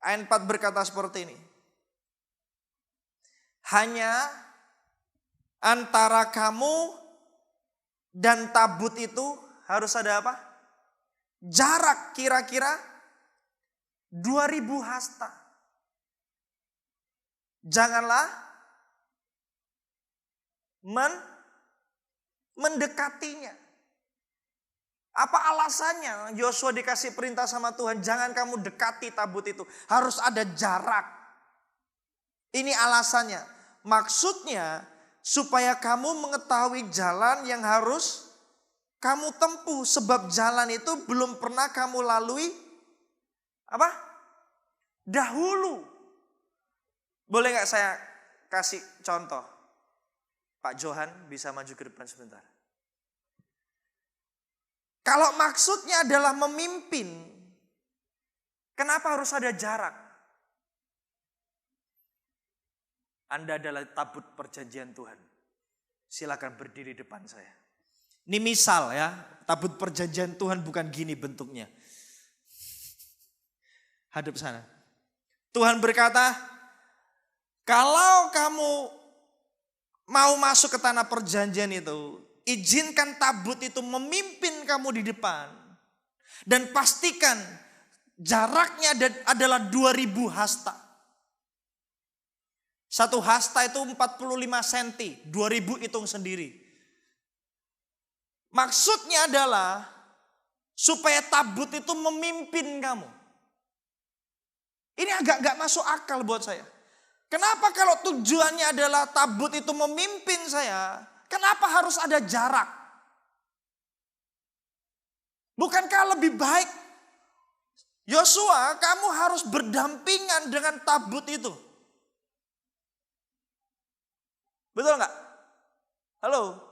Ayat 4 berkata seperti ini. Hanya antara kamu dan tabut itu harus ada apa? Jarak kira-kira 2000 hasta. Janganlah mendekatinya. Apa alasannya Yosua dikasih perintah sama Tuhan, jangan kamu dekati tabut itu. Harus ada jarak. Ini alasannya. Maksudnya supaya kamu mengetahui jalan yang harus kamu tempuh. Sebab jalan itu belum pernah kamu lalui apa? Dahulu. Boleh gak saya kasih contoh? Pak Johan bisa maju ke depan sebentar. Kalau maksudnya adalah memimpin, kenapa harus ada jarak? Anda adalah tabut perjanjian Tuhan. Silakan berdiri depan saya. Ini misal ya, tabut perjanjian Tuhan bukan gini bentuknya. Hadap sana. Tuhan berkata, kalau kamu mau masuk ke tanah perjanjian itu, izinkan tabut itu memimpin kamu di depan. Dan pastikan jaraknya adalah 2000 hasta. Satu hasta itu 45 cm. 2000 hitung sendiri. Maksudnya adalah supaya tabut itu memimpin kamu. Ini agak gak masuk akal buat saya. Kenapa kalau tujuannya adalah tabut itu memimpin saya, kenapa harus ada jarak? Bukankah lebih baik Yosua, kamu harus berdampingan dengan tabut itu? Betul nggak? Halo?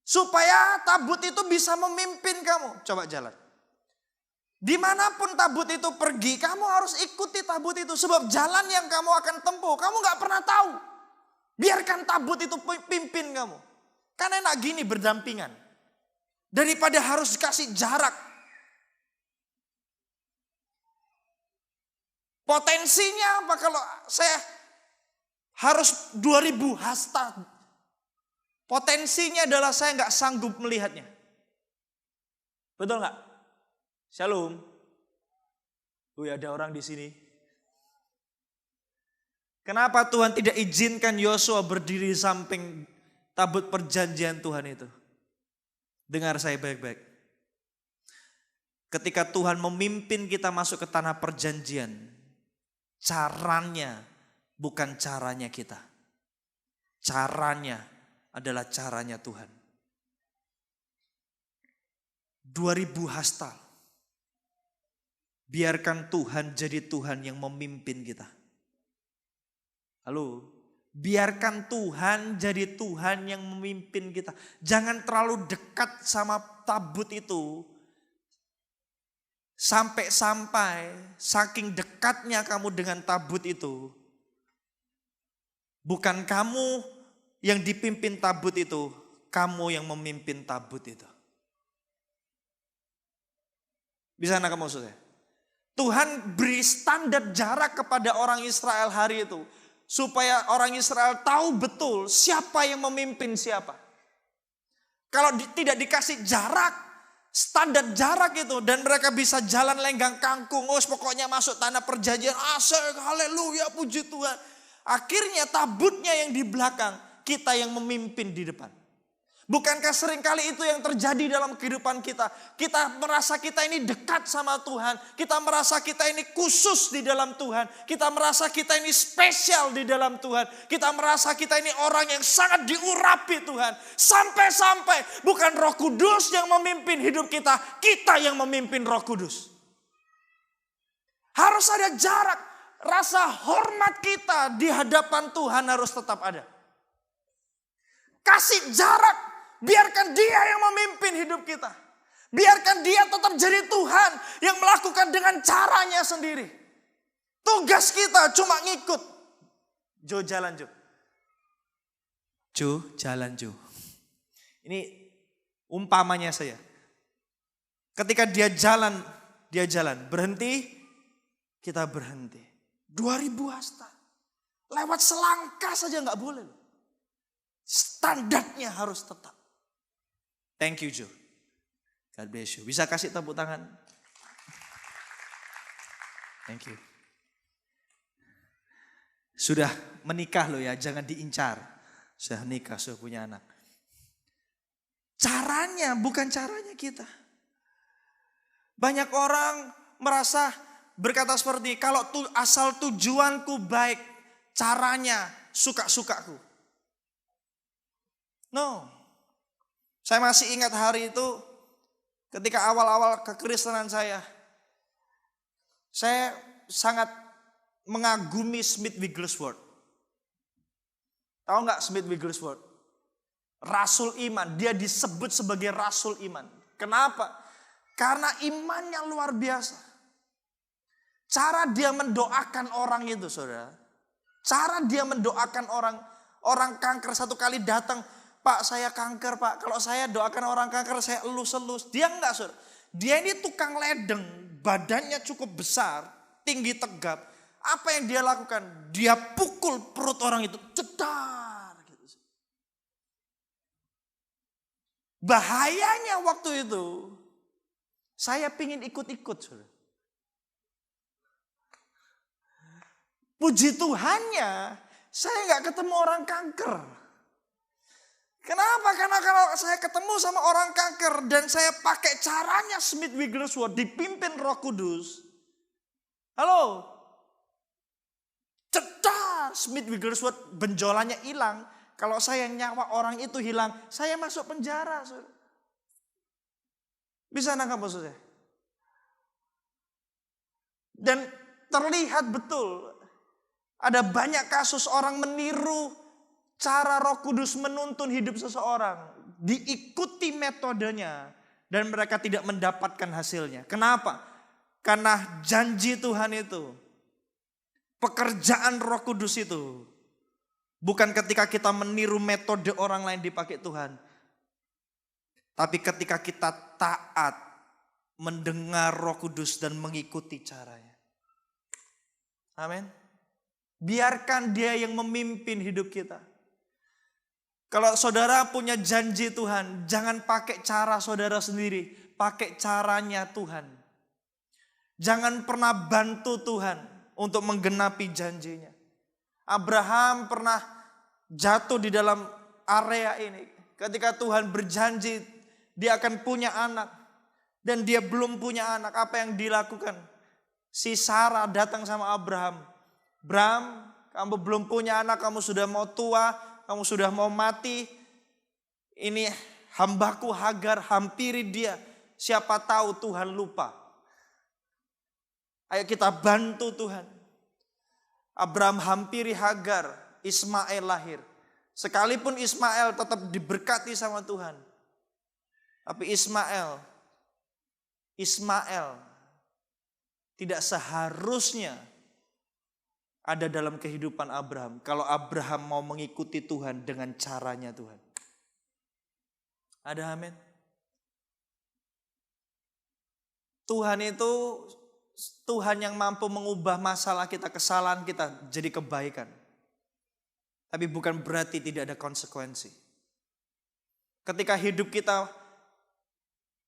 Supaya tabut itu bisa memimpin kamu. Coba jalan. Dimanapun tabut itu pergi, kamu harus ikuti tabut itu. Sebab jalan yang kamu akan tempuh, kamu nggak pernah tahu. Biarkan tabut itu pimpin kamu. Kan enak gini berdampingan. Daripada harus dikasih jarak. Potensinya apa kalau saya harus 2000 hasta? Potensinya adalah saya nggak sanggup melihatnya. Betul nggak? Shalom. Ada orang di sini. Kenapa Tuhan tidak izinkan Yosua berdiri di samping tabut perjanjian Tuhan itu? Dengar saya baik-baik. Ketika Tuhan memimpin kita masuk ke tanah perjanjian, caranya bukan caranya kita. Caranya adalah caranya Tuhan. 2000 hasta. Biarkan Tuhan jadi Tuhan yang memimpin kita. Halo, biarkan Tuhan jadi Tuhan yang memimpin kita. Jangan terlalu dekat sama tabut itu. Sampai-sampai saking dekatnya kamu dengan tabut itu. Bukan kamu yang dipimpin tabut itu, kamu yang memimpin tabut itu. Bisa nangkap maksudnya? Tuhan beri standar jarak kepada orang Israel hari itu. Supaya orang Israel tahu betul siapa yang memimpin siapa. Kalau tidak dikasih jarak, standar jarak itu. Dan mereka bisa jalan lenggang kangkung. Pokoknya masuk tanah perjanjian. Asik, haleluya, puji Tuhan. Akhirnya tabutnya yang di belakang, kita yang memimpin di depan. Bukankah seringkali itu yang terjadi dalam kehidupan kita? Kita merasa kita ini dekat sama Tuhan. Kita merasa kita ini khusus di dalam Tuhan. Kita merasa kita ini spesial di dalam Tuhan. Kita merasa kita ini orang yang sangat diurapi Tuhan. Sampai-sampai bukan Roh Kudus yang memimpin hidup kita. Kita yang memimpin Roh Kudus. Harus ada jarak. Rasa hormat kita di hadapan Tuhan harus tetap ada. Kasih jarak. Biarkan dia yang memimpin hidup kita. Biarkan dia tetap jadi Tuhan yang melakukan dengan caranya sendiri. Tugas kita cuma ngikut. Jo jalan Jo. Jo jalan Jo. Ini umpamanya saya. Ketika dia jalan. Berhenti, kita berhenti. 2000 hasta. Lewat selangkah saja gak boleh. Standarnya harus tetap. Thank you Joe. God bless you. Bisa kasih tepuk tangan? Thank you. Sudah menikah loh ya, jangan diincar. Sudah nikah, sudah punya anak. Caranya bukan caranya kita. Banyak orang merasa berkata seperti, kalau asal tujuanku baik, caranya suka-sukaku. No. Saya masih ingat hari itu ketika awal-awal kekristenan saya sangat mengagumi Smith Wigglesworth. Tahu nggak Smith Wigglesworth? Rasul iman, dia disebut sebagai rasul iman. Kenapa? Karena imannya luar biasa. Cara dia mendoakan orang itu, saudara. Cara dia mendoakan orang kanker satu kali datang. Pak, saya kanker, Pak. Kalau saya doakan orang kanker, saya elus-elus. Dia enggak, saudara. Dia ini tukang ledeng. Badannya cukup besar. Tinggi tegap. Apa yang dia lakukan? Dia pukul perut orang itu. Jedar. Gitu. Bahayanya waktu itu. Saya pingin ikut-ikut, saudara. Puji Tuhannya, saya enggak ketemu orang kanker. Kenapa? Karena kalau saya ketemu sama orang kanker dan saya pakai caranya Smith Wigglesworth dipimpin Roh Kudus. Halo? Cedar Smith Wigglesworth benjolannya hilang. Kalau saya nyawa orang itu hilang, saya masuk penjara. Bisa nangkap maksud saya? Dan terlihat betul ada banyak kasus orang meniru cara Roh Kudus menuntun hidup seseorang. Diikuti metodenya. Dan mereka tidak mendapatkan hasilnya. Kenapa? Karena janji Tuhan itu. Pekerjaan Roh Kudus itu. Bukan ketika kita meniru metode orang lain dipakai Tuhan. Tapi ketika kita taat. Mendengar Roh Kudus dan mengikuti caranya. Amin. Biarkan dia yang memimpin hidup kita. Kalau saudara punya janji Tuhan, jangan pakai cara saudara sendiri, pakai caranya Tuhan. Jangan pernah bantu Tuhan untuk menggenapi janjinya. Abraham pernah jatuh di dalam area ini. Ketika Tuhan berjanji dia akan punya anak. Dan dia belum punya anak, apa yang dilakukan? Si Sarah datang sama Abraham. Abraham, kamu belum punya anak, kamu sudah mau tua, kamu sudah mau mati. Ini hambaku Hagar, hampiri dia. Siapa tahu Tuhan lupa. Ayo kita bantu Tuhan. Abraham hampiri Hagar, Ismail lahir. Sekalipun Ismail tetap diberkati sama Tuhan. Tapi Ismail tidak seharusnya ada dalam kehidupan Abraham. Kalau Abraham mau mengikuti Tuhan dengan caranya Tuhan. Ada amin? Tuhan itu Tuhan yang mampu mengubah masalah kita, kesalahan kita jadi kebaikan. Tapi bukan berarti tidak ada konsekuensi. Ketika hidup kita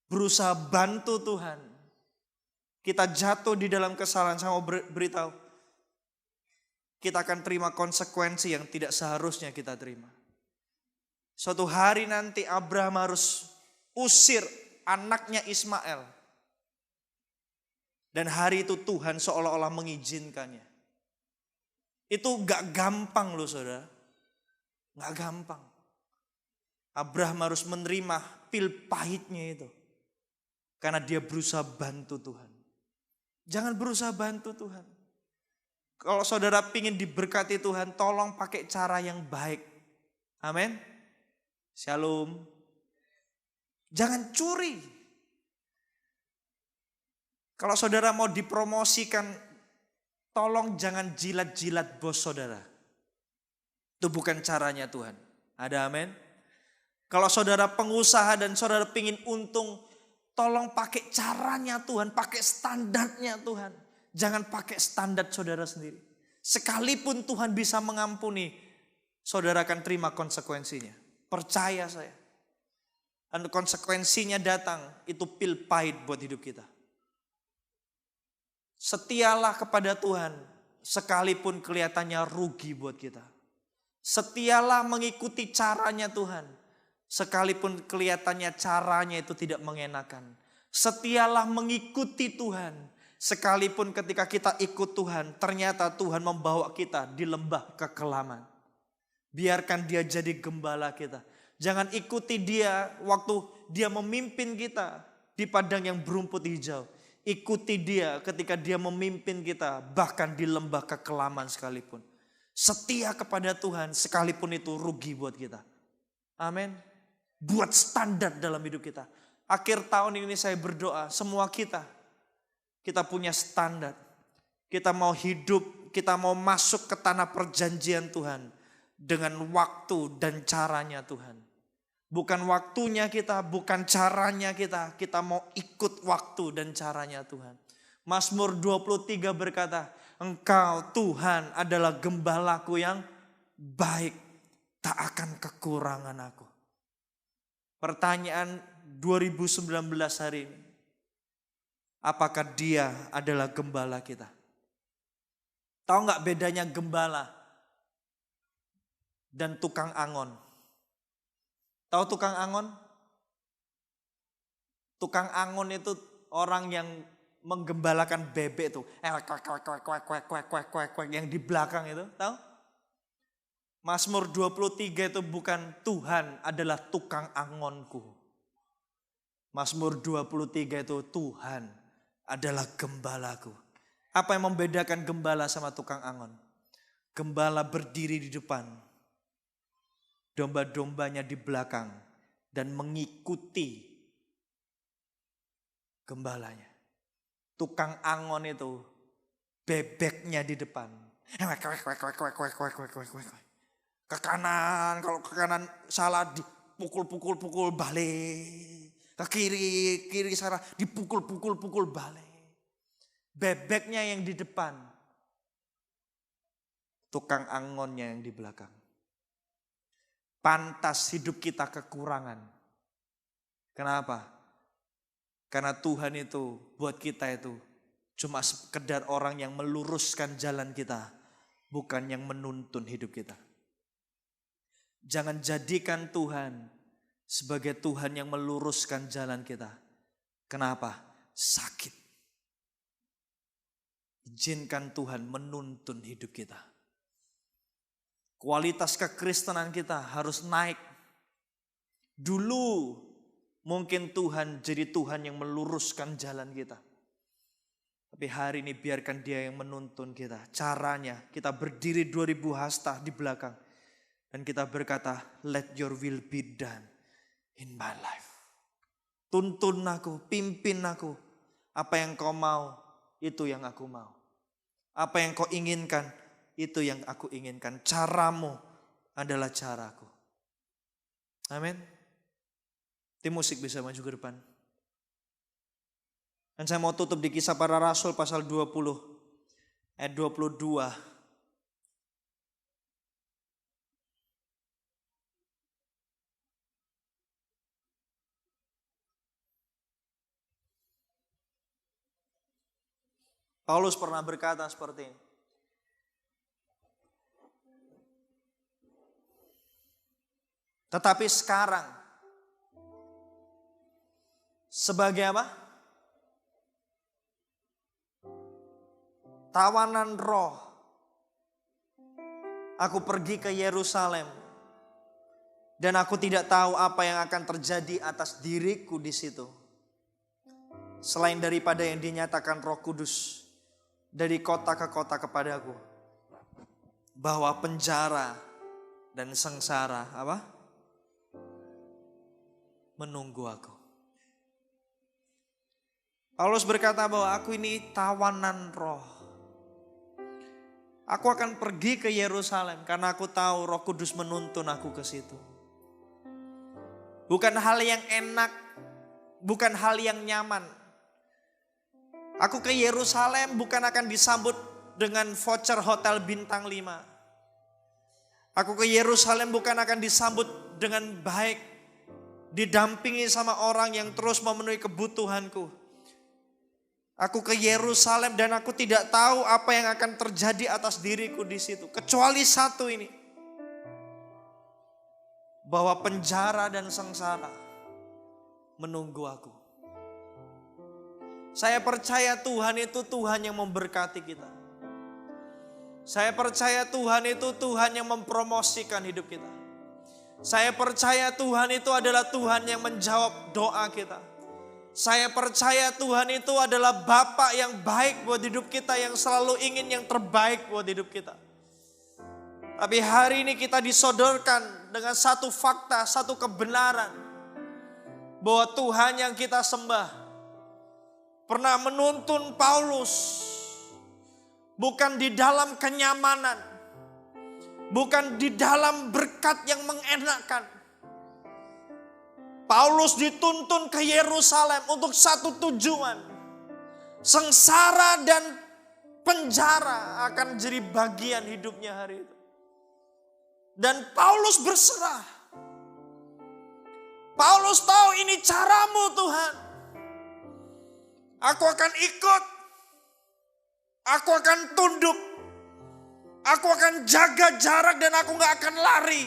berusaha bantu Tuhan, kita jatuh di dalam kesalahan, saya mau beritahu, kita akan terima konsekuensi yang tidak seharusnya kita terima. Suatu hari nanti Abraham harus usir anaknya Ismail. Dan hari itu Tuhan seolah-olah mengizinkannya. Itu gak gampang loh saudara. Gak gampang. Abraham harus menerima pil pahitnya itu. Karena dia berusaha bantu Tuhan. Jangan berusaha bantu Tuhan. Kalau saudara ingin diberkati Tuhan, tolong pakai cara yang baik. Amin. Shalom. Jangan curi. Kalau saudara mau dipromosikan, tolong jangan jilat-jilat bos saudara. Itu bukan caranya Tuhan. Ada amin? Kalau saudara pengusaha dan saudara ingin untung, tolong pakai caranya Tuhan, pakai standarnya Tuhan. Jangan pakai standar saudara sendiri. Sekalipun Tuhan bisa mengampuni, saudara akan terima konsekuensinya. Percaya saya. Dan konsekuensinya datang, itu pil pahit buat hidup kita. Setialah kepada Tuhan, sekalipun kelihatannya rugi buat kita. Setialah mengikuti caranya Tuhan, sekalipun kelihatannya caranya itu tidak mengenakan. Setialah mengikuti Tuhan, sekalipun ketika kita ikut Tuhan, ternyata Tuhan membawa kita di lembah kekelaman. Biarkan dia jadi gembala kita. Jangan ikuti dia waktu dia memimpin kita di padang yang berumput hijau. Ikuti dia ketika dia memimpin kita bahkan di lembah kekelaman sekalipun. Setia kepada Tuhan sekalipun itu rugi buat kita. Amin. Buat standar dalam hidup kita. Akhir tahun ini saya berdoa semua kita punya standar. Kita mau hidup, kita mau masuk ke tanah perjanjian Tuhan dengan waktu dan caranya Tuhan. Bukan waktunya kita, bukan caranya kita mau ikut waktu dan caranya Tuhan. Mazmur 23 berkata, Engkau Tuhan adalah gembalaku yang baik, tak akan kekurangan aku. Pertanyaan 2019 hari ini, apakah dia adalah gembala kita? Tahu gak bedanya gembala dan tukang angon? Tahu tukang angon? Tukang angon itu orang yang menggembalakan bebek tuh. Yang di belakang itu, tahu? Mazmur 23 itu bukan Tuhan adalah tukang angonku. Mazmur 23 itu Tuhan adalah gembalaku. Apa yang membedakan gembala sama tukang angon? Gembala berdiri di depan, domba-dombanya di belakang dan mengikuti gembalanya. Tukang angon itu bebeknya di depan. Ke kanan, kalau ke kanan salah dipukul-pukul balik. Ke kiri salah dipukul-pukul balik. Bebeknya yang di depan. Tukang angonnya yang di belakang. Pantas hidup kita kekurangan. Kenapa? Karena Tuhan itu buat kita itu cuma sekedar orang yang meluruskan jalan kita, bukan yang menuntun hidup kita. Jangan jadikan Tuhan sebagai Tuhan yang meluruskan jalan kita. Kenapa? Sakit. Izinkan Tuhan menuntun hidup kita. Kualitas kekristenan kita harus naik. Dulu mungkin Tuhan jadi Tuhan yang meluruskan jalan kita. Tapi hari ini biarkan Dia yang menuntun kita. Caranya kita berdiri 2000 hasta di belakang. Dan kita berkata, let your will be done in my life. Tuntun aku, pimpin aku. Apa yang kau mau, itu yang aku mau. Apa yang kau inginkan, itu yang aku inginkan. Caramu adalah caraku. Amin. Tim musik bisa maju ke depan. Dan saya mau tutup di Kisah Para Rasul pasal 20 ayat 22. Paulus pernah berkata seperti ini. Tetapi sekarang, sebagai apa? Tawanan roh, aku pergi ke Yerusalem. Dan aku tidak tahu apa yang akan terjadi atas diriku di situ. Selain daripada yang dinyatakan Roh Kudus dari kota ke kota kepadaku. Bahwa penjara dan sengsara apa? Menunggu aku. Paulus berkata bahwa aku ini tawanan roh. Aku akan pergi ke Yerusalem karena aku tahu Roh Kudus menuntun aku ke situ. Bukan hal yang enak, bukan hal yang nyaman. Aku ke Yerusalem bukan akan disambut dengan voucher hotel bintang 5. Aku ke Yerusalem bukan akan disambut dengan baik, didampingi sama orang yang terus memenuhi kebutuhanku. Aku ke Yerusalem dan aku tidak tahu apa yang akan terjadi atas diriku di situ. Kecuali satu ini. Bahwa penjara dan sengsara menunggu aku. Saya percaya Tuhan itu Tuhan yang memberkati kita. Saya percaya Tuhan itu Tuhan yang mempromosikan hidup kita. Saya percaya Tuhan itu adalah Tuhan yang menjawab doa kita. Saya percaya Tuhan itu adalah Bapa yang baik buat hidup kita, yang selalu ingin yang terbaik buat hidup kita. Tapi hari ini kita disodorkan dengan satu fakta, satu kebenaran. Bahwa Tuhan yang kita sembah pernah menuntun Paulus. Bukan di dalam kenyamanan. Bukan di dalam berkat yang mengenakan. Paulus dituntun ke Yerusalem untuk satu tujuan. Sengsara dan penjara akan jadi bagian hidupnya hari itu. Dan Paulus berserah. Paulus tahu ini caramu Tuhan. Aku akan ikut. Aku akan tunduk. Aku akan jaga jarak dan aku gak akan lari.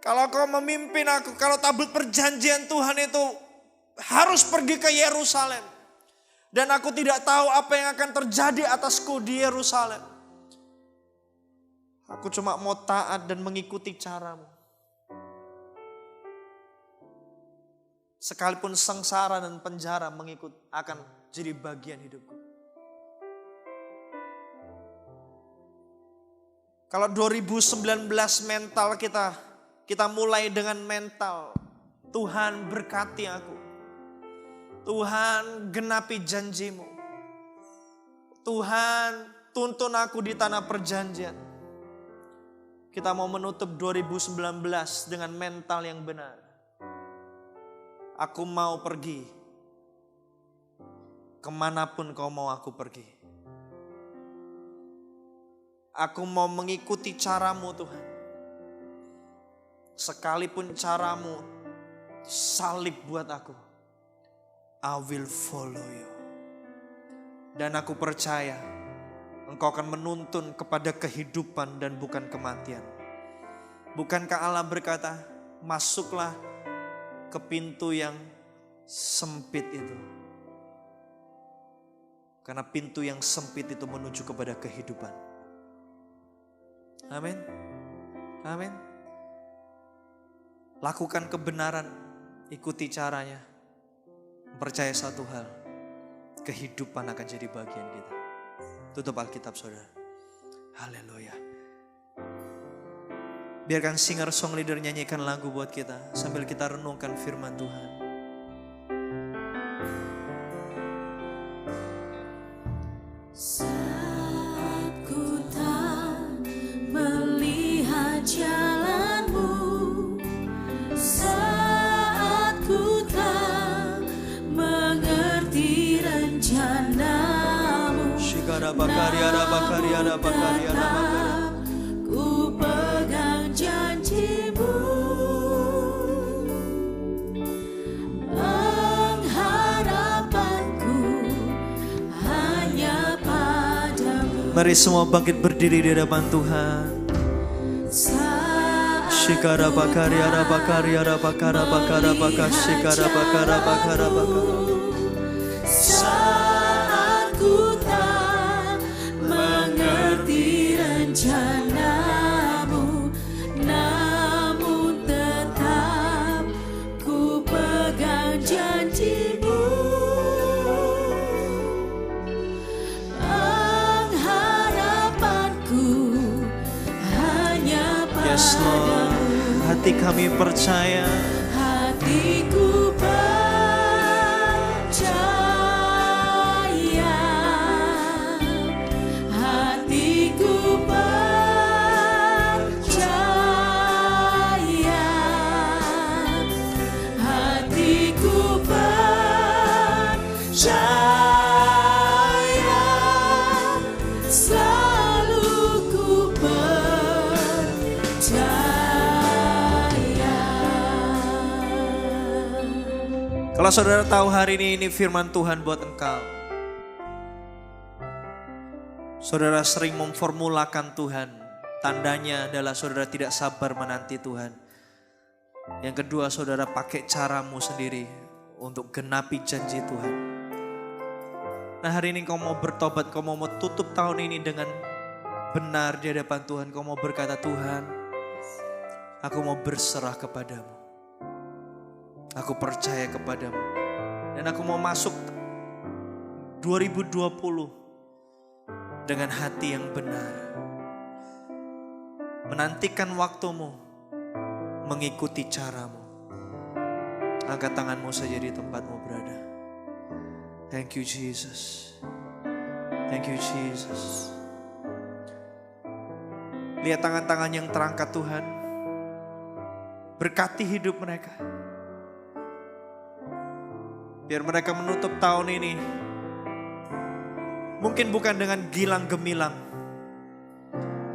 Kalau kau memimpin aku, kalau tabut perjanjian Tuhan itu harus pergi ke Yerusalem. Dan aku tidak tahu apa yang akan terjadi atasku di Yerusalem. Aku cuma mau taat dan mengikuti caramu. Sekalipun sengsara dan penjara akan jadi bagian hidupku. Kalau 2019 mental kita mulai dengan mental Tuhan berkati aku. Tuhan genapi janjimu. Tuhan tuntun aku di tanah perjanjian. Kita mau menutup 2019 dengan mental yang benar. Aku mau pergi. Kemanapun kau mau aku pergi. Aku mau mengikuti caramu Tuhan. Sekalipun caramu salib buat aku. I will follow you. Dan aku percaya Engkau akan menuntun kepada kehidupan dan bukan kematian. Bukankah Allah berkata, masuklah ke pintu yang sempit itu. Karena pintu yang sempit itu menuju kepada kehidupan. Amin. Amin. Lakukan kebenaran, ikuti caranya. Percaya satu hal, kehidupan akan jadi bagian kita. Tutup Alkitab saudara. Haleluya. Biarkan singer song leader nyanyikan lagu buat kita sambil kita renungkan firman Tuhan. Saat ku tak melihat jalanmu, saat ku tak mengerti rencanamu, ku pegang janjimu, pengharapanku hanya padamu. Mari semua bangkit berdiri di hadapan Tuhan. Shikara bakaria rabakaria rabakara bakara baka shikara bakara bakara bakara. Saat ku tak mengerti rencanamu, namun tetap ku pegang janjimu. Pengharapanku hanya Yes Lord, padamu. hati kami percaya. Hatiku percaya, hatiku percaya, hatiku percaya, selalu ku percaya. Kalau saudara tahu hari ini firman Tuhan buat engkau. Saudara sering memformulakan Tuhan. Tandanya adalah saudara tidak sabar menanti Tuhan. Yang kedua, saudara pakai caramu sendiri untuk genapi janji Tuhan. Nah, hari ini kau mau bertobat, kau mau tutup tahun ini dengan benar di hadapan Tuhan. Kau mau berkata, Tuhan, aku mau berserah kepadamu. Aku percaya kepadamu. Dan aku mau masuk 2020 dengan hati yang benar. Menantikan waktumu, mengikuti caramu. Angkat tanganmu saja di tempatmu berada. Thank you Jesus. Thank you Jesus. Lihat tangan-tangan yang terangkat Tuhan. Berkati hidup mereka. Biar mereka menutup tahun ini. Mungkin bukan dengan gilang gemilang.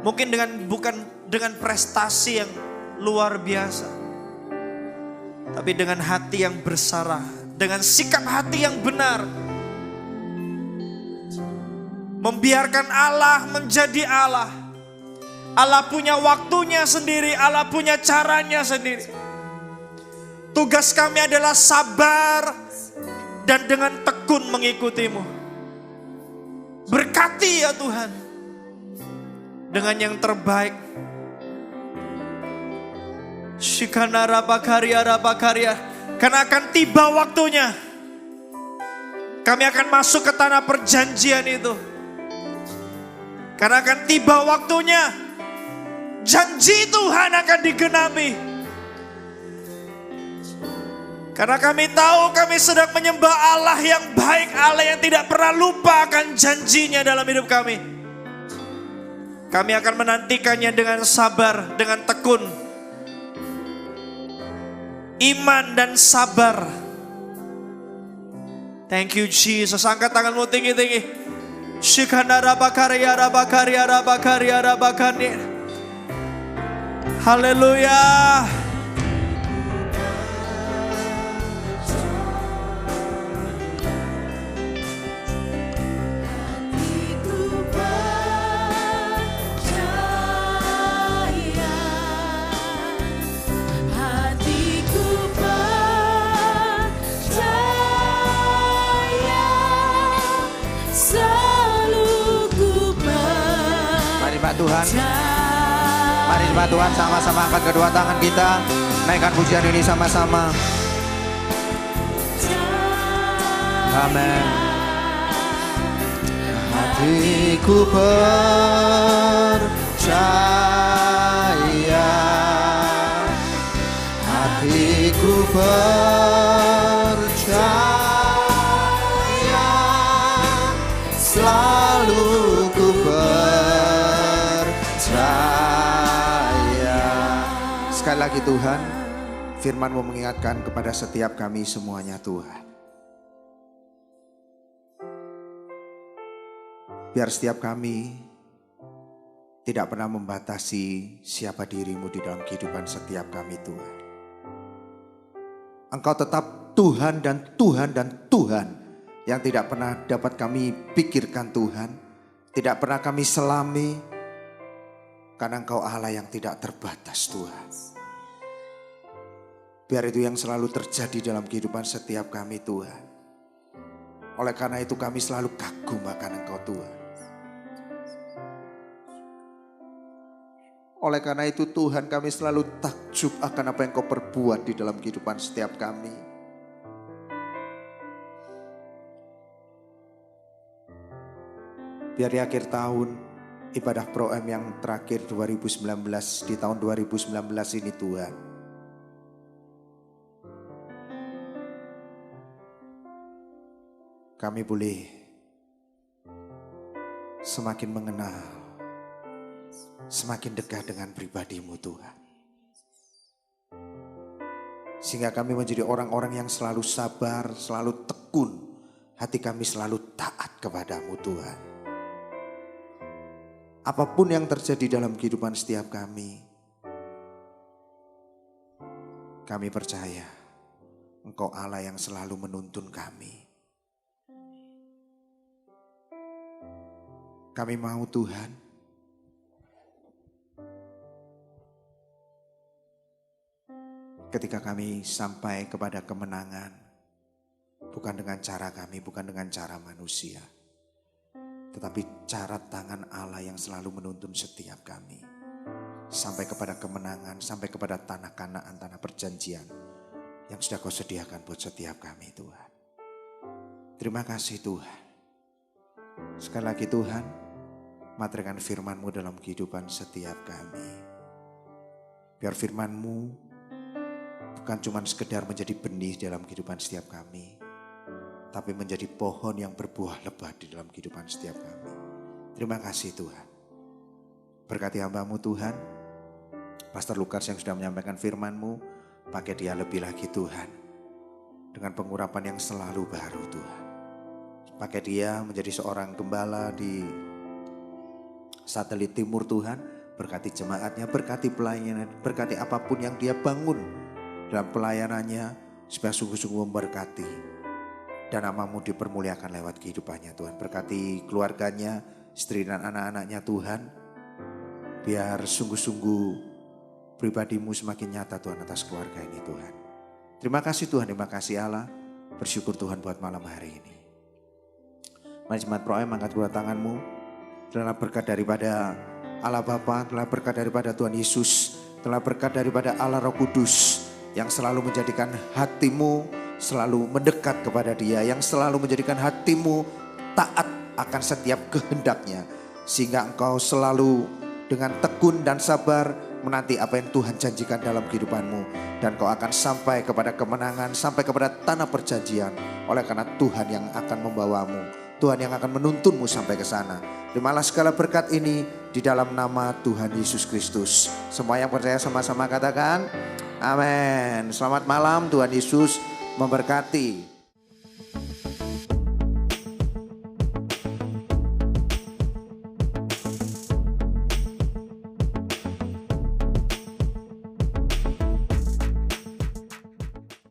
Mungkin bukan dengan prestasi yang luar biasa. Tapi dengan hati yang bersarah. Dengan sikap hati yang benar. Membiarkan Allah menjadi Allah. Allah punya waktunya sendiri. Allah punya caranya sendiri. Tugas kami adalah sabar dan dengan tekun mengikutimu. Berkati ya Tuhan. Dengan yang terbaik. Shikana rabakaria rabakaria. Karena akan tiba waktunya. Kami akan masuk ke tanah perjanjian itu. Karena akan tiba waktunya. Janji Tuhan akan digenapi. Karena kami tahu kami sedang menyembah Allah yang baik, Allah yang tidak pernah lupa akan janjinya dalam hidup kami. Kami akan menantikannya dengan sabar, dengan tekun. Iman dan sabar. Thank you Jesus. Angkat tanganmu tinggi-tinggi. Shikana rabakaria rabakaria rabakaria rabakani. Haleluya. Tuhan, mari sembah Tuhan sama-sama, angkat kedua tangan kita, naikkan pujian ini sama-sama. Amin. Hatiku percaya, hatiku percaya, selalu ku percaya. Sekali lagi Tuhan, firman-Mu mengingatkan kepada setiap kami semuanya Tuhan. Biar setiap kami tidak pernah membatasi siapa diri-Mu di dalam kehidupan setiap kami Tuhan. Engkau tetap Tuhan dan Tuhan dan Tuhan yang tidak pernah dapat kami pikirkan Tuhan. Tidak pernah kami selami. Karena Engkau Allah yang tidak terbatas Tuhan. Biar itu yang selalu terjadi dalam kehidupan setiap kami Tuhan. Oleh karena itu kami selalu kagum akan Engkau Tuhan. Oleh karena itu Tuhan, kami selalu takjub akan apa yang Kau perbuat di dalam kehidupan setiap kami. Biar di akhir tahun ibadah Pro M yang terakhir 2019, di tahun 2019 ini Tuhan, kami boleh semakin mengenal, semakin dekat dengan pribadi-Mu Tuhan. Sehingga kami menjadi orang-orang yang selalu sabar, selalu tekun. Hati kami selalu taat kepada-Mu Tuhan. Apapun yang terjadi dalam kehidupan setiap kami percaya Engkau Allah yang selalu menuntun kami. Kami mau Tuhan, ketika kami sampai kepada kemenangan, bukan dengan cara kami, bukan dengan cara manusia, tetapi cara tangan Allah yang selalu menuntun setiap kami. Sampai kepada kemenangan, sampai kepada tanah Kanaan, tanah perjanjian yang sudah Kau sediakan buat setiap kami Tuhan. Terima kasih Tuhan. Sekali lagi Tuhan, materaikan firman-Mu dalam kehidupan setiap kami. Biar firman-Mu bukan cuma sekedar menjadi benih dalam kehidupan setiap kami, tapi menjadi pohon yang berbuah lebat di dalam kehidupan setiap kami. Terima kasih Tuhan. Berkati hamba-Mu Tuhan, Pastor Lukas yang sudah menyampaikan firman-Mu, pakai dia lebih lagi Tuhan, dengan pengurapan yang selalu baru Tuhan. Pakai dia menjadi seorang gembala di Satelit Timur Tuhan. Berkati jemaatnya, berkati pelayanan, berkati apapun yang dia bangun dalam pelayanannya, supaya sungguh-sungguh memberkati. Dan nama-Mu dipermuliakan lewat kehidupannya Tuhan. Berkati keluarganya, istri dan anak-anaknya Tuhan. Biar sungguh-sungguh pribadi-Mu semakin nyata Tuhan atas keluarga ini Tuhan. Terima kasih Tuhan, terima kasih Allah. Bersyukur Tuhan buat malam hari ini. Mari jemaat Pro M angkat kedua tangan-Mu. Telah berkat daripada Allah Bapa, telah berkat daripada Tuhan Yesus, telah berkat daripada Allah Roh Kudus yang selalu menjadikan hatimu selalu mendekat kepada Dia, yang selalu menjadikan hatimu taat akan setiap kehendaknya, sehingga engkau selalu dengan tekun dan sabar menanti apa yang Tuhan janjikan dalam kehidupanmu, dan kau akan sampai kepada kemenangan, sampai kepada tanah perjanjian, oleh karena Tuhan yang akan membawamu, Tuhan yang akan menuntunmu sampai ke sana. Terimalah segala berkat ini di dalam nama Tuhan Yesus Kristus. Semua yang percaya sama-sama katakan amin. Selamat malam, Tuhan Yesus memberkati.